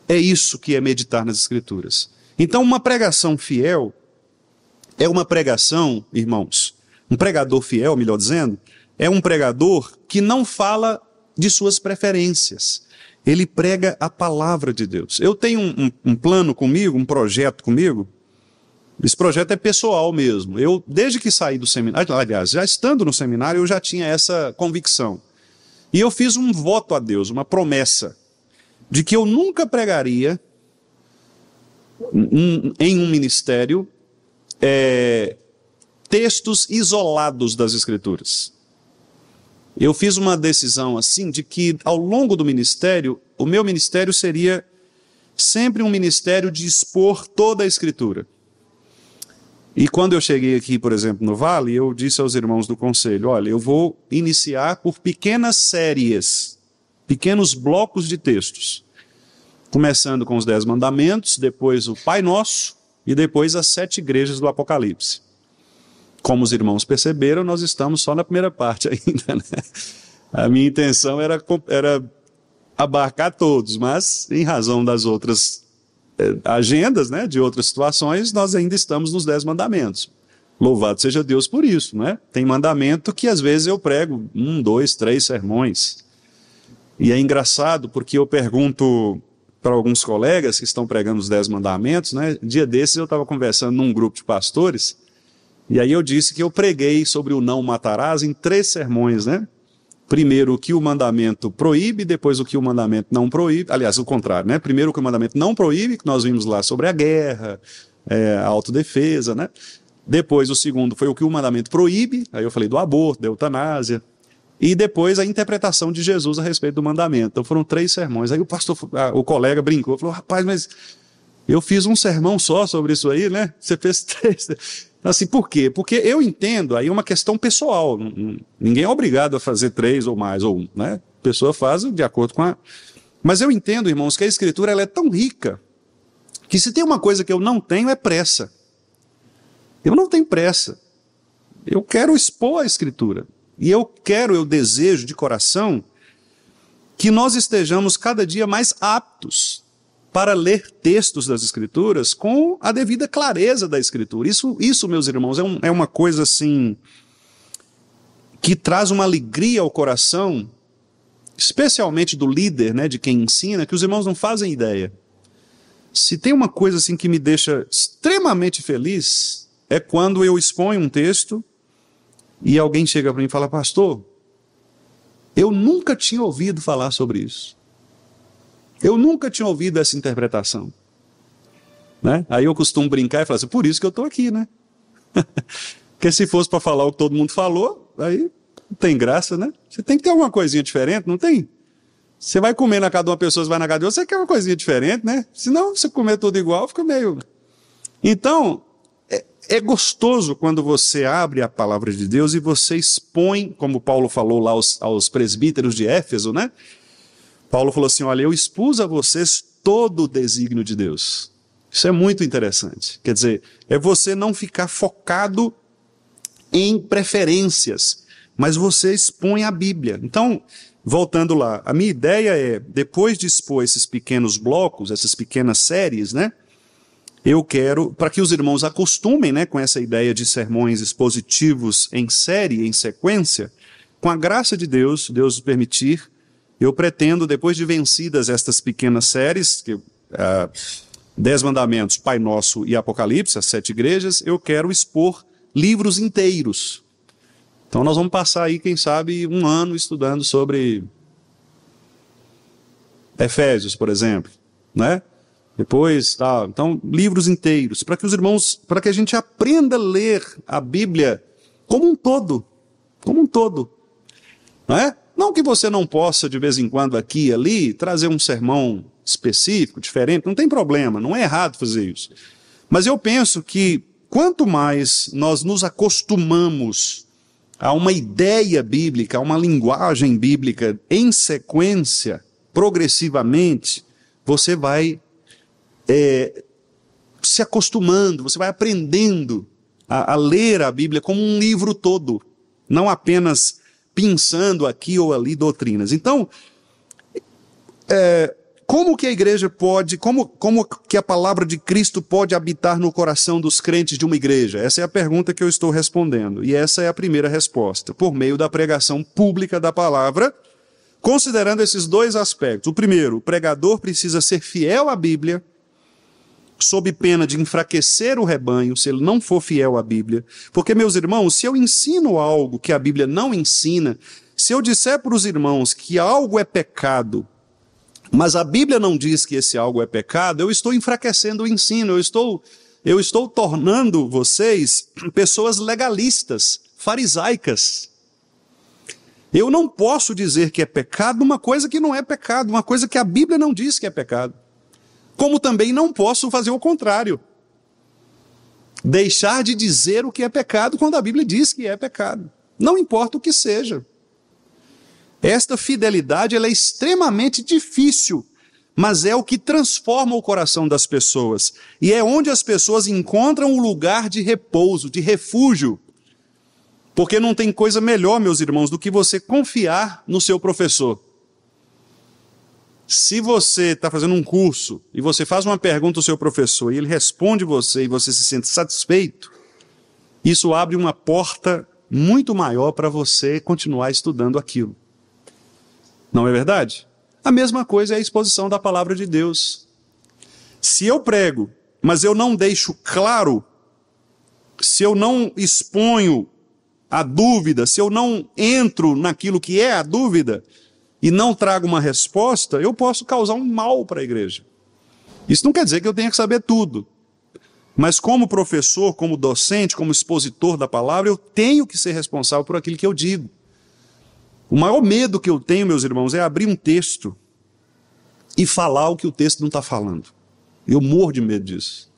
É isso que é meditar nas Escrituras. Então, uma pregação fiel é uma pregação, irmãos, um pregador fiel, melhor dizendo, é um pregador que não fala de suas preferências. Ele prega a palavra de Deus. Eu tenho um plano comigo, um projeto comigo. Esse projeto é pessoal mesmo. Eu, desde que saí do seminário, aliás, já estando no seminário, eu já tinha essa convicção. E eu fiz um voto a Deus, uma promessa, de que eu nunca pregaria em um ministério textos isolados das Escrituras. Eu fiz uma decisão assim de que ao longo do ministério, o meu ministério seria sempre um ministério de expor toda a Escritura. E quando eu cheguei aqui, por exemplo, no Vale, eu disse aos irmãos do conselho, olha, eu vou iniciar por pequenas séries, pequenos blocos de textos, começando com os 10 mandamentos, depois o Pai Nosso e depois as 7 igrejas do Apocalipse. Como os irmãos perceberam, nós estamos só na primeira parte ainda, né? A minha intenção era abarcar todos, mas em razão das outras agendas, né, de outras situações, nós ainda estamos nos 10 mandamentos. Louvado seja Deus por isso, né? Tem mandamento que às vezes eu prego 1, 2, 3 sermões. E é engraçado porque eu pergunto para alguns colegas que estão pregando os 10 mandamentos, né? Dia desses eu estava conversando num grupo de pastores, e aí eu disse que eu preguei sobre o não matarás em 3 sermões, né? Primeiro o que o mandamento proíbe, depois o que o mandamento não proíbe, aliás, o contrário, né? Primeiro o que o mandamento não proíbe, que nós vimos lá sobre a guerra, a autodefesa, né? Depois o segundo foi o que o mandamento proíbe, aí eu falei do aborto, da eutanásia, e depois a interpretação de Jesus a respeito do mandamento. Então foram 3 sermões. Aí o colega brincou, falou, rapaz, mas eu fiz um sermão só sobre isso aí, né? Você fez 3. Assim, por quê? Porque eu entendo, aí é uma questão pessoal, ninguém é obrigado a fazer 3 ou mais, ou 1, né? A pessoa faz de acordo com a... Mas eu entendo, irmãos, que a Escritura ela é tão rica, que se tem uma coisa que eu não tenho é pressa. Eu não tenho pressa. Eu quero expor a Escritura. E eu desejo de coração que nós estejamos cada dia mais aptos para ler textos das Escrituras com a devida clareza da Escritura. Isso, meus irmãos, é uma coisa assim que traz uma alegria ao coração, especialmente do líder, né, de quem ensina, que os irmãos não fazem ideia. Se tem uma coisa assim que me deixa extremamente feliz, é quando eu exponho um texto e alguém chega para mim e fala, pastor, eu nunca tinha ouvido falar sobre isso. Eu nunca tinha ouvido essa interpretação. Né? Aí eu costumo brincar e falar assim, por isso que eu estou aqui, né? Porque se fosse para falar o que todo mundo falou, aí não tem graça, né? Você tem que ter alguma coisinha diferente, não tem? Você vai comer na casa de uma pessoa, você vai na casa de outra, você quer uma coisinha diferente, né? Senão, se comer tudo igual, fica meio... Então, é gostoso quando você abre a palavra de Deus e você expõe, como Paulo falou lá aos presbíteros de Éfeso, né? Paulo falou assim, olha, eu expus a vocês todo o desígnio de Deus. Isso é muito interessante. Quer dizer, é você não ficar focado em preferências, mas você expõe a Bíblia. Então, voltando lá, a minha ideia é, depois de expor esses pequenos blocos, essas pequenas séries, né? Eu quero, para que os irmãos acostumem, né, com essa ideia de sermões expositivos em série, em sequência, com a graça de Deus, Deus permitir, eu pretendo, depois de vencidas estas pequenas séries, 10 Mandamentos, Pai Nosso e Apocalipse, as 7 igrejas, eu quero expor livros inteiros. Então nós vamos passar aí, quem sabe, 1 ano estudando sobre Efésios, por exemplo, né? Depois, tá, então, livros inteiros, para que os irmãos, para que a gente aprenda a ler a Bíblia como um todo, não é? Não que você não possa, de vez em quando, aqui e ali, trazer um sermão específico, diferente, não tem problema, não é errado fazer isso. Mas eu penso que, quanto mais nós nos acostumamos a uma ideia bíblica, a uma linguagem bíblica em sequência, progressivamente, você vai se acostumando, você vai aprendendo a ler a Bíblia como um livro todo, não apenas pensando aqui ou ali doutrinas. Então, como que a igreja pode, como que a palavra de Cristo pode habitar no coração dos crentes de uma igreja? Essa é a pergunta que eu estou respondendo, e essa é a primeira resposta, por meio da pregação pública da palavra, considerando esses 2 aspectos. O primeiro, o pregador precisa ser fiel à Bíblia, sob pena de enfraquecer o rebanho, se ele não for fiel à Bíblia. Porque, meus irmãos, se eu ensino algo que a Bíblia não ensina, se eu disser para os irmãos que algo é pecado, mas a Bíblia não diz que esse algo é pecado, eu estou enfraquecendo o ensino, eu estou tornando vocês pessoas legalistas, farisaicas. Eu não posso dizer que é pecado uma coisa que não é pecado, uma coisa que a Bíblia não diz que é pecado. Como também não posso fazer o contrário. Deixar de dizer o que é pecado quando a Bíblia diz que é pecado. Não importa o que seja. Esta fidelidade ela é extremamente difícil, mas é o que transforma o coração das pessoas. E é onde as pessoas encontram um lugar de repouso, de refúgio. Porque não tem coisa melhor, meus irmãos, do que você confiar no seu professor. Se você está fazendo um curso e você faz uma pergunta ao seu professor e ele responde você e você se sente satisfeito, isso abre uma porta muito maior para você continuar estudando aquilo. Não é verdade? A mesma coisa é a exposição da palavra de Deus. Se eu prego, mas eu não deixo claro, se eu não exponho a dúvida, se eu não entro naquilo que é a dúvida, e não trago uma resposta, eu posso causar um mal para a igreja. Isso não quer dizer que eu tenha que saber tudo. Mas como professor, como docente, como expositor da palavra, eu tenho que ser responsável por aquilo que eu digo. O maior medo que eu tenho, meus irmãos, é abrir um texto e falar o que o texto não está falando. Eu morro de medo disso.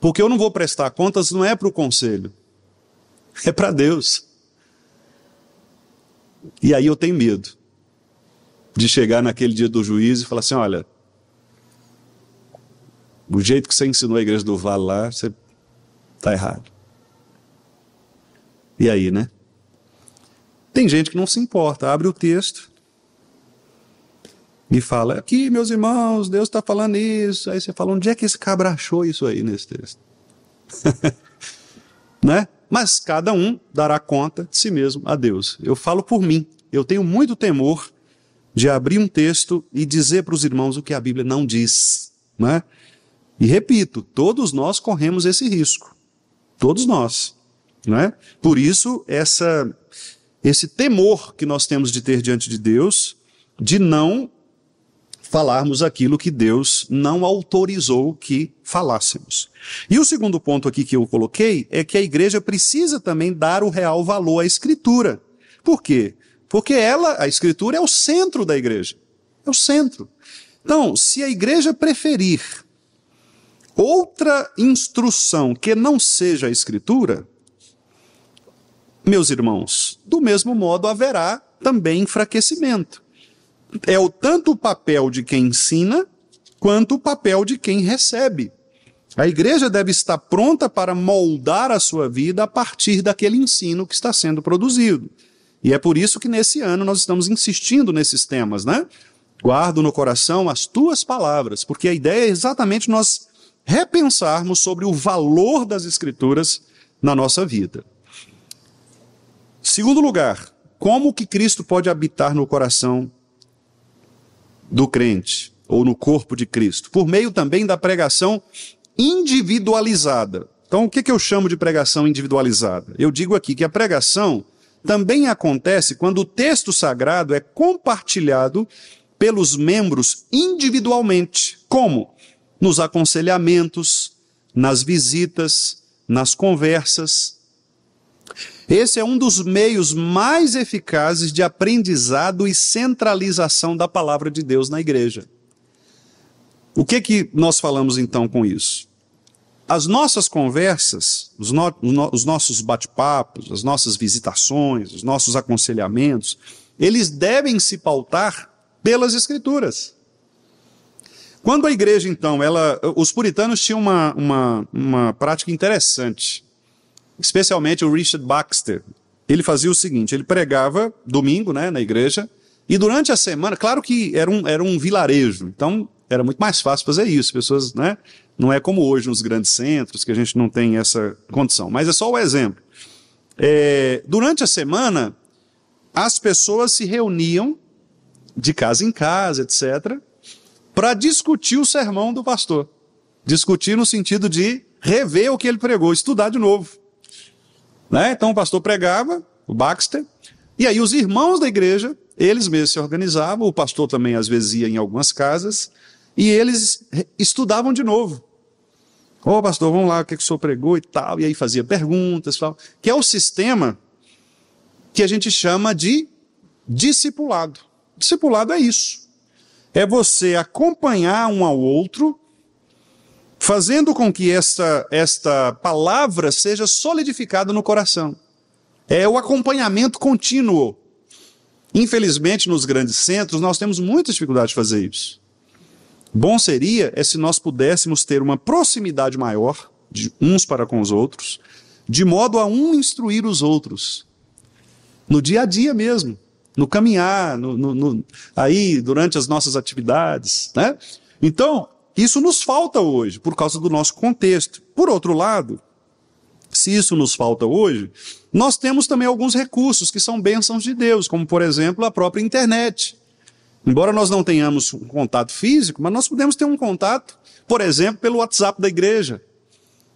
Porque eu não vou prestar contas, não é para o conselho. É para Deus. E aí eu tenho medo de chegar naquele dia do juízo e falar assim, olha, o jeito que você ensinou a igreja do Vale lá, você está errado. E aí, né? Tem gente que não se importa, abre o texto e fala, aqui, meus irmãos, Deus está falando isso. Aí você fala, onde é que esse cabra achou isso aí nesse texto? Né? Mas cada um dará conta de si mesmo a Deus. Eu falo por mim, eu tenho muito temor de abrir um texto e dizer para os irmãos o que a Bíblia não diz, né? E repito, todos nós corremos esse risco, todos nós, né? Por isso, esse temor que nós temos de ter diante de Deus, de não falarmos aquilo que Deus não autorizou que falássemos. E o segundo ponto aqui que eu coloquei é que a igreja precisa também dar o real valor à Escritura. Por quê? Porque a Escritura é o centro da igreja. É o centro. Então, se a igreja preferir outra instrução que não seja a Escritura, meus irmãos, do mesmo modo haverá também enfraquecimento. É tanto o papel de quem ensina, quanto o papel de quem recebe. A igreja deve estar pronta para moldar a sua vida a partir daquele ensino que está sendo produzido. E é por isso que nesse ano nós estamos insistindo nesses temas, né? Guardo no coração as tuas palavras, porque a ideia é exatamente nós repensarmos sobre o valor das Escrituras na nossa vida. Segundo lugar, como que Cristo pode habitar no coração do crente, ou no corpo de Cristo? Por meio também da pregação individualizada. Então, o que eu chamo de pregação individualizada? Eu digo aqui que a pregação também acontece quando o texto sagrado é compartilhado pelos membros individualmente. Como? Nos aconselhamentos, nas visitas, nas conversas. Esse é um dos meios mais eficazes de aprendizado e centralização da palavra de Deus na igreja. O que nós falamos então com isso? As nossas conversas, os nossos bate-papos, as nossas visitações, os nossos aconselhamentos, eles devem se pautar pelas Escrituras. Quando a igreja, então, os puritanos tinham uma prática interessante, especialmente o Richard Baxter. Ele fazia o seguinte, ele pregava domingo, né, na igreja, e durante a semana, claro que era um vilarejo, então era muito mais fácil fazer isso, pessoas, né, não é como hoje nos grandes centros, que a gente não tem essa condição, mas é só o exemplo. Durante a semana, as pessoas se reuniam de casa em casa, etc., para discutir o sermão do pastor. Discutir no sentido de rever o que ele pregou, estudar de novo. Né? Então o pastor pregava, o Baxter, e aí os irmãos da igreja, eles mesmos se organizavam, o pastor também às vezes ia em algumas casas, e eles estudavam de novo. Ô pastor, vamos lá, o que o senhor pregou e tal, e aí fazia perguntas, tal, que é o sistema que a gente chama de discipulado. Discipulado é isso. É você acompanhar um ao outro, fazendo com que esta palavra seja solidificada no coração. É o acompanhamento contínuo. Infelizmente, nos grandes centros, nós temos muita dificuldade de fazer isso. Bom seria se nós pudéssemos ter uma proximidade maior de uns para com os outros, de modo a um instruir os outros. No dia a dia mesmo. No caminhar, aí durante as nossas atividades, né? Então, isso nos falta hoje, por causa do nosso contexto. Por outro lado, se isso nos falta hoje, nós temos também alguns recursos que são bênçãos de Deus, como, por exemplo, a própria internet. Embora nós não tenhamos um contato físico, mas nós podemos ter um contato, por exemplo, pelo WhatsApp da igreja.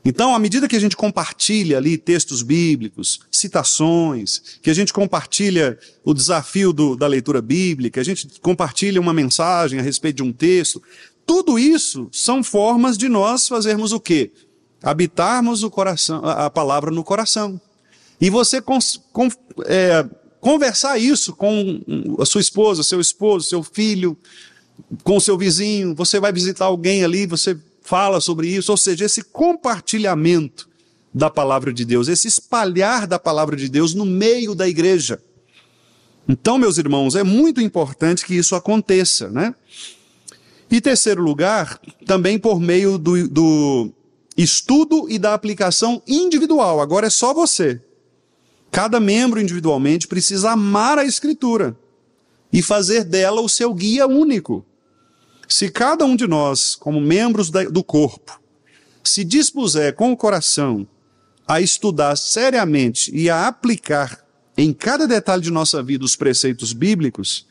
Então, à medida que a gente compartilha ali textos bíblicos, citações, que a gente compartilha o desafio da leitura bíblica, a gente compartilha uma mensagem a respeito de um texto, tudo isso são formas de nós fazermos o quê? Habitarmos o coração, a palavra no coração. E você conversar isso com a sua esposa, seu esposo, seu filho, com o seu vizinho, você vai visitar alguém ali, você fala sobre isso, ou seja, esse compartilhamento da palavra de Deus, esse espalhar da palavra de Deus no meio da igreja. Então, meus irmãos, é muito importante que isso aconteça, né? E terceiro lugar, também por meio do estudo e da aplicação individual. Agora é só você. Cada membro individualmente precisa amar a Escritura e fazer dela o seu guia único. Se cada um de nós, como membros do corpo, se dispuser com o coração a estudar seriamente e a aplicar em cada detalhe de nossa vida os preceitos bíblicos,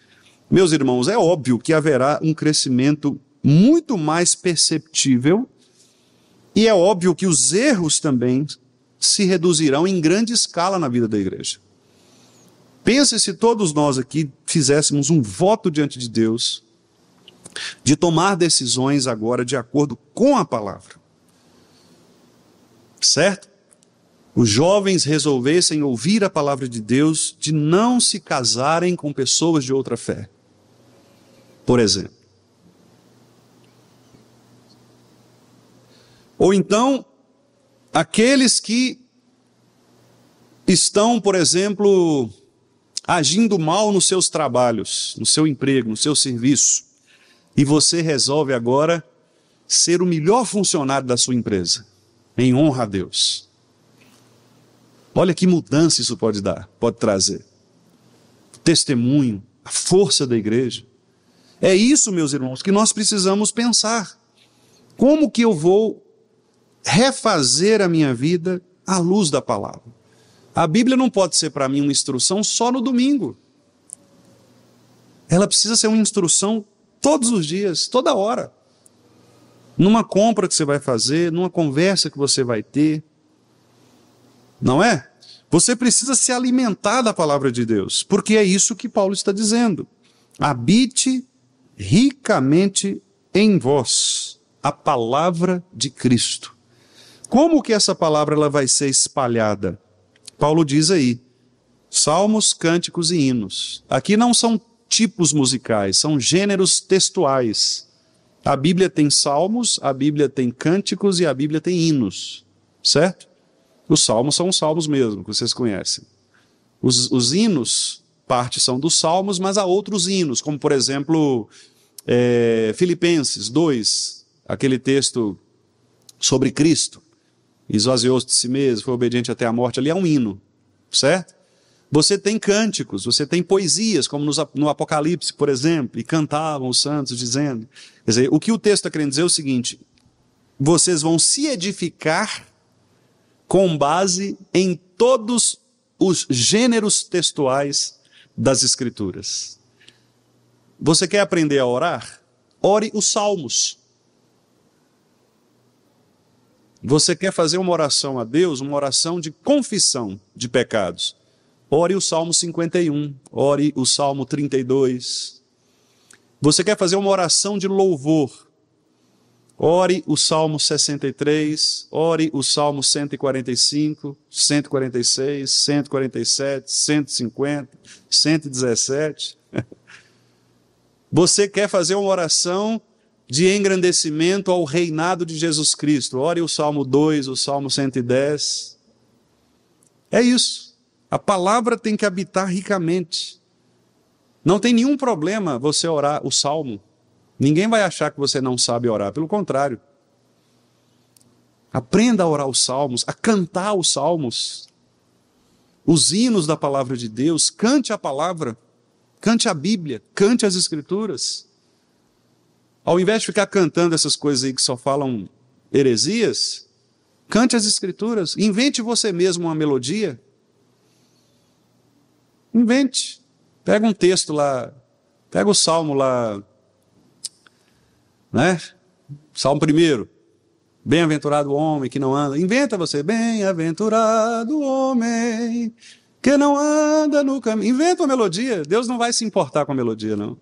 meus irmãos, é óbvio que haverá um crescimento muito mais perceptível e é óbvio que os erros também se reduzirão em grande escala na vida da igreja. Pense se todos nós aqui fizéssemos um voto diante de Deus de tomar decisões agora de acordo com a palavra. Certo? Os jovens resolvessem ouvir a palavra de Deus, de não se casarem com pessoas de outra fé. Por exemplo. Ou então, aqueles que estão, por exemplo, agindo mal nos seus trabalhos, no seu emprego, no seu serviço, e você resolve agora ser o melhor funcionário da sua empresa, em honra a Deus. Olha que mudança isso pode trazer. testemunho, a força da igreja. É isso, meus irmãos, que nós precisamos pensar. Como que eu vou refazer a minha vida à luz da palavra? A Bíblia não pode ser para mim uma instrução só no domingo. Ela precisa ser uma instrução todos os dias, toda hora. Numa compra que você vai fazer, numa conversa que você vai ter. Não é? Você precisa se alimentar da palavra de Deus, porque é isso que Paulo está dizendo. Habite ricamente em vós a palavra de Cristo. Como que essa palavra ela vai ser espalhada? Paulo diz aí, salmos, cânticos e hinos. Aqui não são tipos musicais, são gêneros textuais. A Bíblia tem salmos, a Bíblia tem cânticos e a Bíblia tem hinos, certo? Os salmos são os salmos mesmo, que vocês conhecem. Os hinos, parte são dos salmos, mas há outros hinos, como por exemplo, Filipenses 2, aquele texto sobre Cristo, esvaziou-se de si mesmo, foi obediente até a morte, ali é um hino, certo? Você tem cânticos, você tem poesias, como no Apocalipse, por exemplo, e cantavam os santos dizendo. Quer dizer, o que o texto está querendo dizer é o seguinte, vocês vão se edificar com base em todos os gêneros textuais das Escrituras. Você quer aprender a orar? Ore os salmos. Você quer fazer uma oração a Deus, uma oração de confissão de pecados? Ore o Salmo 51, ore o Salmo 32. Você quer fazer uma oração de louvor? Ore o Salmo 63, ore o Salmo 145, 146, 147, 150, 117. Você quer fazer uma oração de engrandecimento ao reinado de Jesus Cristo? Ore o Salmo 2, o Salmo 110. É isso. A palavra tem que habitar ricamente. Não tem nenhum problema você orar o Salmo. Ninguém vai achar que você não sabe orar, pelo contrário. Aprenda a orar os salmos, a cantar os salmos, os hinos da palavra de Deus, cante a palavra, cante a Bíblia, cante as Escrituras. Ao invés de ficar cantando essas coisas aí que só falam heresias, cante as Escrituras, invente você mesmo uma melodia. Invente, pega um texto lá, pega o Salmo lá, né? Salmo 1, bem-aventurado o homem que não anda, inventa você, bem-aventurado o homem que não anda no caminho, inventa uma melodia, Deus não vai se importar com a melodia não.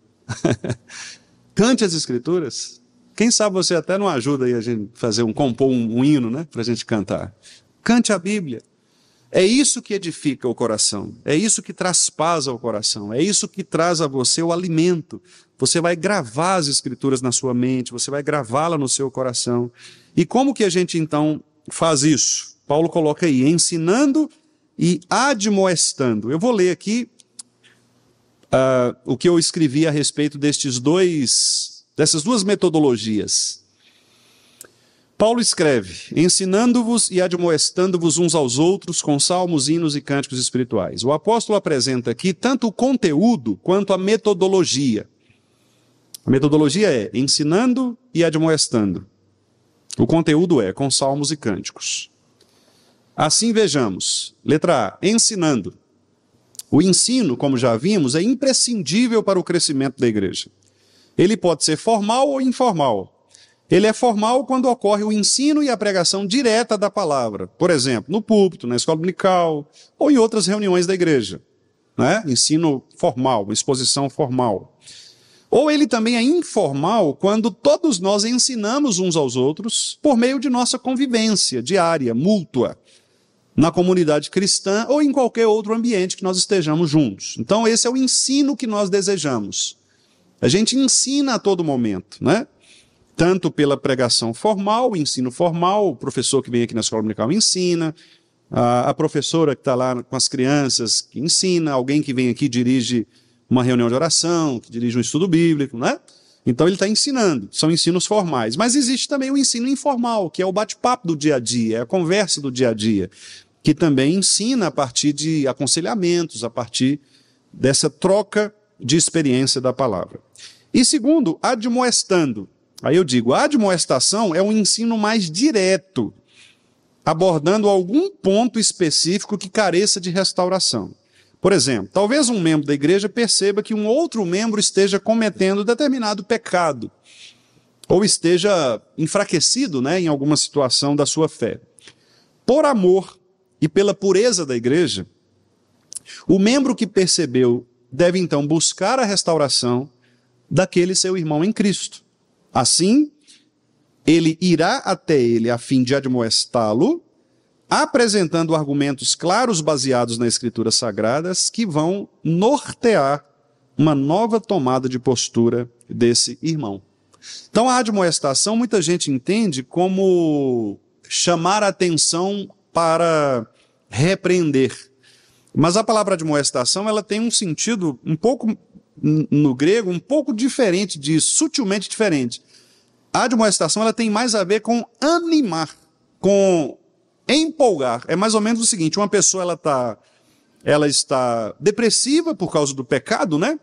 Cante as Escrituras, quem sabe você até não ajuda aí a gente compor um hino, né, para a gente cantar. Cante a Bíblia. É isso que edifica o coração, é isso que traz paz ao coração, é isso que traz a você o alimento. Você vai gravar as Escrituras na sua mente, você vai gravá-la no seu coração. E como que a gente então faz isso? Paulo coloca aí, ensinando e admoestando. Eu vou ler aqui o que eu escrevi a respeito dessas duas metodologias. Paulo escreve, ensinando-vos e admoestando-vos uns aos outros com salmos, hinos e cânticos espirituais. O apóstolo apresenta aqui tanto o conteúdo quanto a metodologia. A metodologia é ensinando e admoestando. O conteúdo é com salmos e cânticos. Assim vejamos, letra A, ensinando. O ensino, como já vimos, é imprescindível para o crescimento da igreja. Ele pode ser formal ou informal. Ele é formal quando ocorre o ensino e a pregação direta da palavra. Por exemplo, no púlpito, na escola dominical ou em outras reuniões da igreja. Né? Ensino formal, uma exposição formal. Ou ele também é informal quando todos nós ensinamos uns aos outros por meio de nossa convivência diária, mútua, na comunidade cristã ou em qualquer outro ambiente que nós estejamos juntos. Então esse é o ensino que nós desejamos. A gente ensina a todo momento, né? Tanto pela pregação formal, ensino formal, o professor que vem aqui na escola dominical ensina, a professora que está lá com as crianças que ensina, alguém que vem aqui dirige uma reunião de oração, que dirige um estudo bíblico, né? Então ele está ensinando, são ensinos formais. Mas existe também o ensino informal, que é o bate-papo do dia a dia, é a conversa do dia a dia, que também ensina a partir de aconselhamentos, a partir dessa troca de experiência da palavra. E segundo, admoestando. Aí eu digo, a admoestação é um ensino mais direto, abordando algum ponto específico que careça de restauração. Por exemplo, talvez um membro da igreja perceba que um outro membro esteja cometendo determinado pecado, ou esteja enfraquecido, né, em alguma situação da sua fé. Por amor e pela pureza da igreja, o membro que percebeu deve então buscar a restauração daquele seu irmão em Cristo. Assim, ele irá até ele a fim de admoestá-lo, apresentando argumentos claros baseados nas Escrituras Sagradas que vão nortear uma nova tomada de postura desse irmão. Então, a admoestação, muita gente entende como chamar a atenção para repreender. Mas a palavra admoestação, ela tem um sentido um pouco, no grego, um pouco diferente disso, sutilmente diferente. A admoestação, ela tem mais a ver com animar, com empolgar. É mais ou menos o seguinte, uma pessoa ela está depressiva por causa do pecado, né?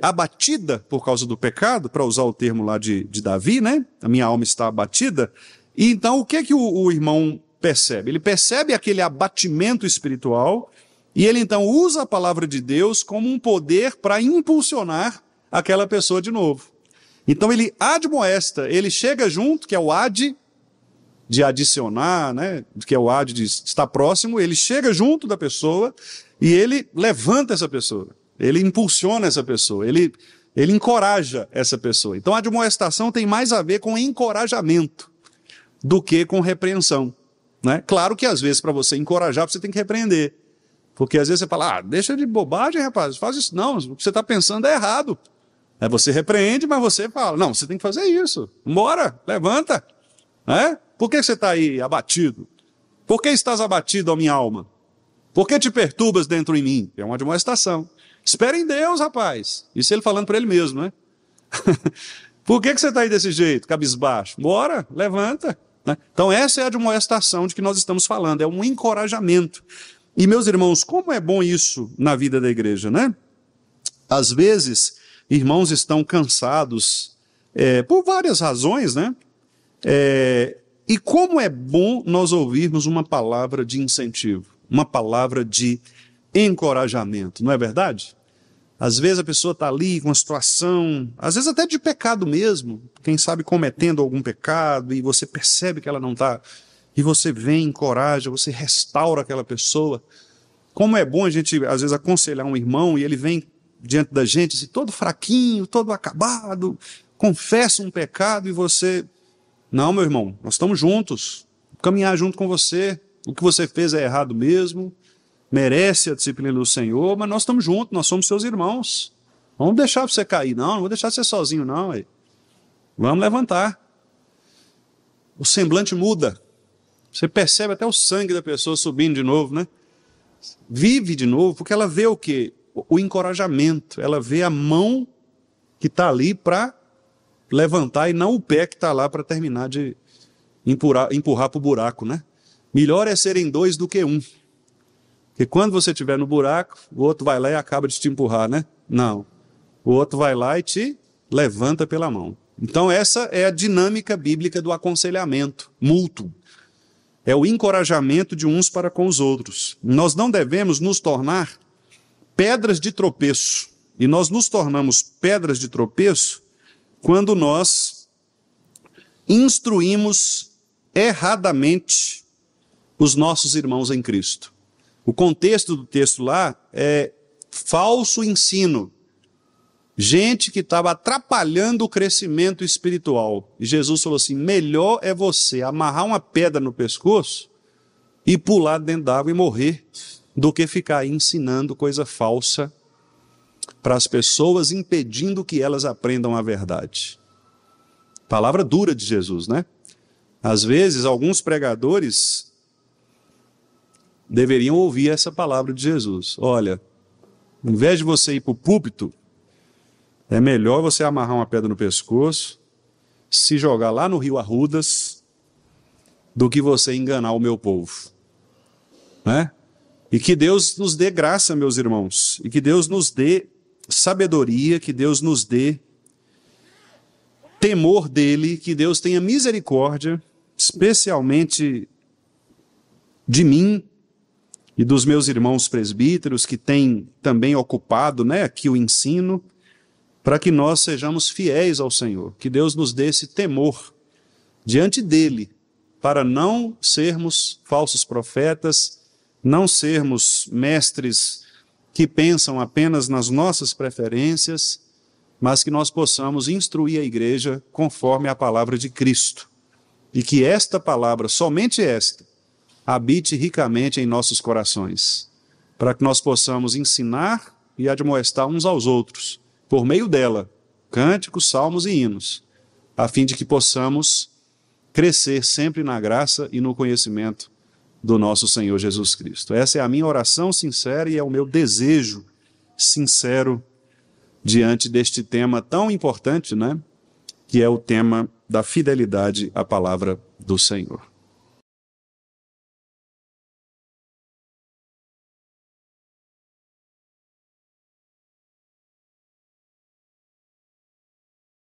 Abatida por causa do pecado, para usar o termo lá de Davi, né? A minha alma está abatida. E então, o que é que o irmão percebe? Ele percebe aquele abatimento espiritual e ele então usa a palavra de Deus como um poder para impulsionar aquela pessoa de novo. Então ele admoesta, ele chega junto, que é o ad de adicionar, né? Que é o ad de estar próximo, ele chega junto da pessoa e ele levanta essa pessoa, ele impulsiona essa pessoa, ele encoraja essa pessoa. Então a admoestação tem mais a ver com encorajamento do que com repreensão. Né? Claro que às vezes para você encorajar, você tem que repreender. Porque às vezes você fala, deixa de bobagem, rapaz, faz isso. Não, o que você está pensando é errado. Aí você repreende, mas você fala, não, você tem que fazer isso. Bora, levanta. Por que você está aí abatido? Por que estás abatido, ó minha alma? Por que te perturbas dentro em mim? É uma admoestação. Espera em Deus, rapaz. Isso ele falando para ele mesmo, né? Por que você está aí desse jeito, cabisbaixo? Bora, levanta. Então essa é a admoestação de que nós estamos falando, é um encorajamento. E meus irmãos, como é bom isso na vida da igreja, né? Às vezes, irmãos estão cansados por várias razões, né? E como é bom nós ouvirmos uma palavra de incentivo, uma palavra de encorajamento, não é verdade? Às vezes a pessoa está ali com uma situação, às vezes até de pecado mesmo, quem sabe cometendo algum pecado, e você percebe que ela não está, e você vem, encoraja, você restaura aquela pessoa. Como é bom a gente, às vezes, aconselhar um irmão, e ele vem diante da gente, assim, todo fraquinho, todo acabado, confessa um pecado, e você, não, meu irmão, nós estamos juntos, caminhar junto com você, o que você fez é errado mesmo, merece a disciplina do Senhor, mas nós estamos juntos, nós somos seus irmãos. Vamos deixar você cair, não vou deixar você sozinho, não. Vamos levantar. O semblante muda. Você percebe até o sangue da pessoa subindo de novo, né? Vive de novo, porque ela vê o quê? O encorajamento. Ela vê a mão que está ali para levantar e não o pé que está lá para terminar de empurrar para o buraco, né? Melhor é serem dois do que um. Porque quando você estiver no buraco, o outro vai lá e acaba de te empurrar, né? Não. O outro vai lá e te levanta pela mão. Então essa é a dinâmica bíblica do aconselhamento mútuo. É o encorajamento de uns para com os outros. Nós não devemos nos tornar pedras de tropeço. E nós nos tornamos pedras de tropeço quando nós instruímos erradamente os nossos irmãos em Cristo. O contexto do texto lá é falso ensino. Gente que estava atrapalhando o crescimento espiritual. E Jesus falou assim, melhor é você amarrar uma pedra no pescoço e pular dentro d'água e morrer, do que ficar aí ensinando coisa falsa para as pessoas, impedindo que elas aprendam a verdade. Palavra dura de Jesus, né? Às vezes, alguns pregadores deveriam ouvir essa palavra de Jesus. Olha, em vez de você ir para o púlpito, é melhor você amarrar uma pedra no pescoço, se jogar lá no rio Arrudas, do que você enganar o meu povo. Né? E que Deus nos dê graça, meus irmãos, e que Deus nos dê sabedoria, que Deus nos dê temor dele, que Deus tenha misericórdia, especialmente de mim e dos meus irmãos presbíteros, que têm também ocupado, aqui o ensino, para que nós sejamos fiéis ao Senhor. Que Deus nos dê esse temor diante dele, para não sermos falsos profetas, não sermos mestres que pensam apenas nas nossas preferências, mas que nós possamos instruir a igreja conforme a palavra de Cristo. E que esta palavra, somente esta, habite ricamente em nossos corações, para que nós possamos ensinar e admoestar uns aos outros, por meio dela, cânticos, salmos e hinos, a fim de que possamos crescer sempre na graça e no conhecimento do nosso Senhor Jesus Cristo. Essa é a minha oração sincera e é o meu desejo sincero diante deste tema tão importante, que é o tema da fidelidade à palavra do Senhor.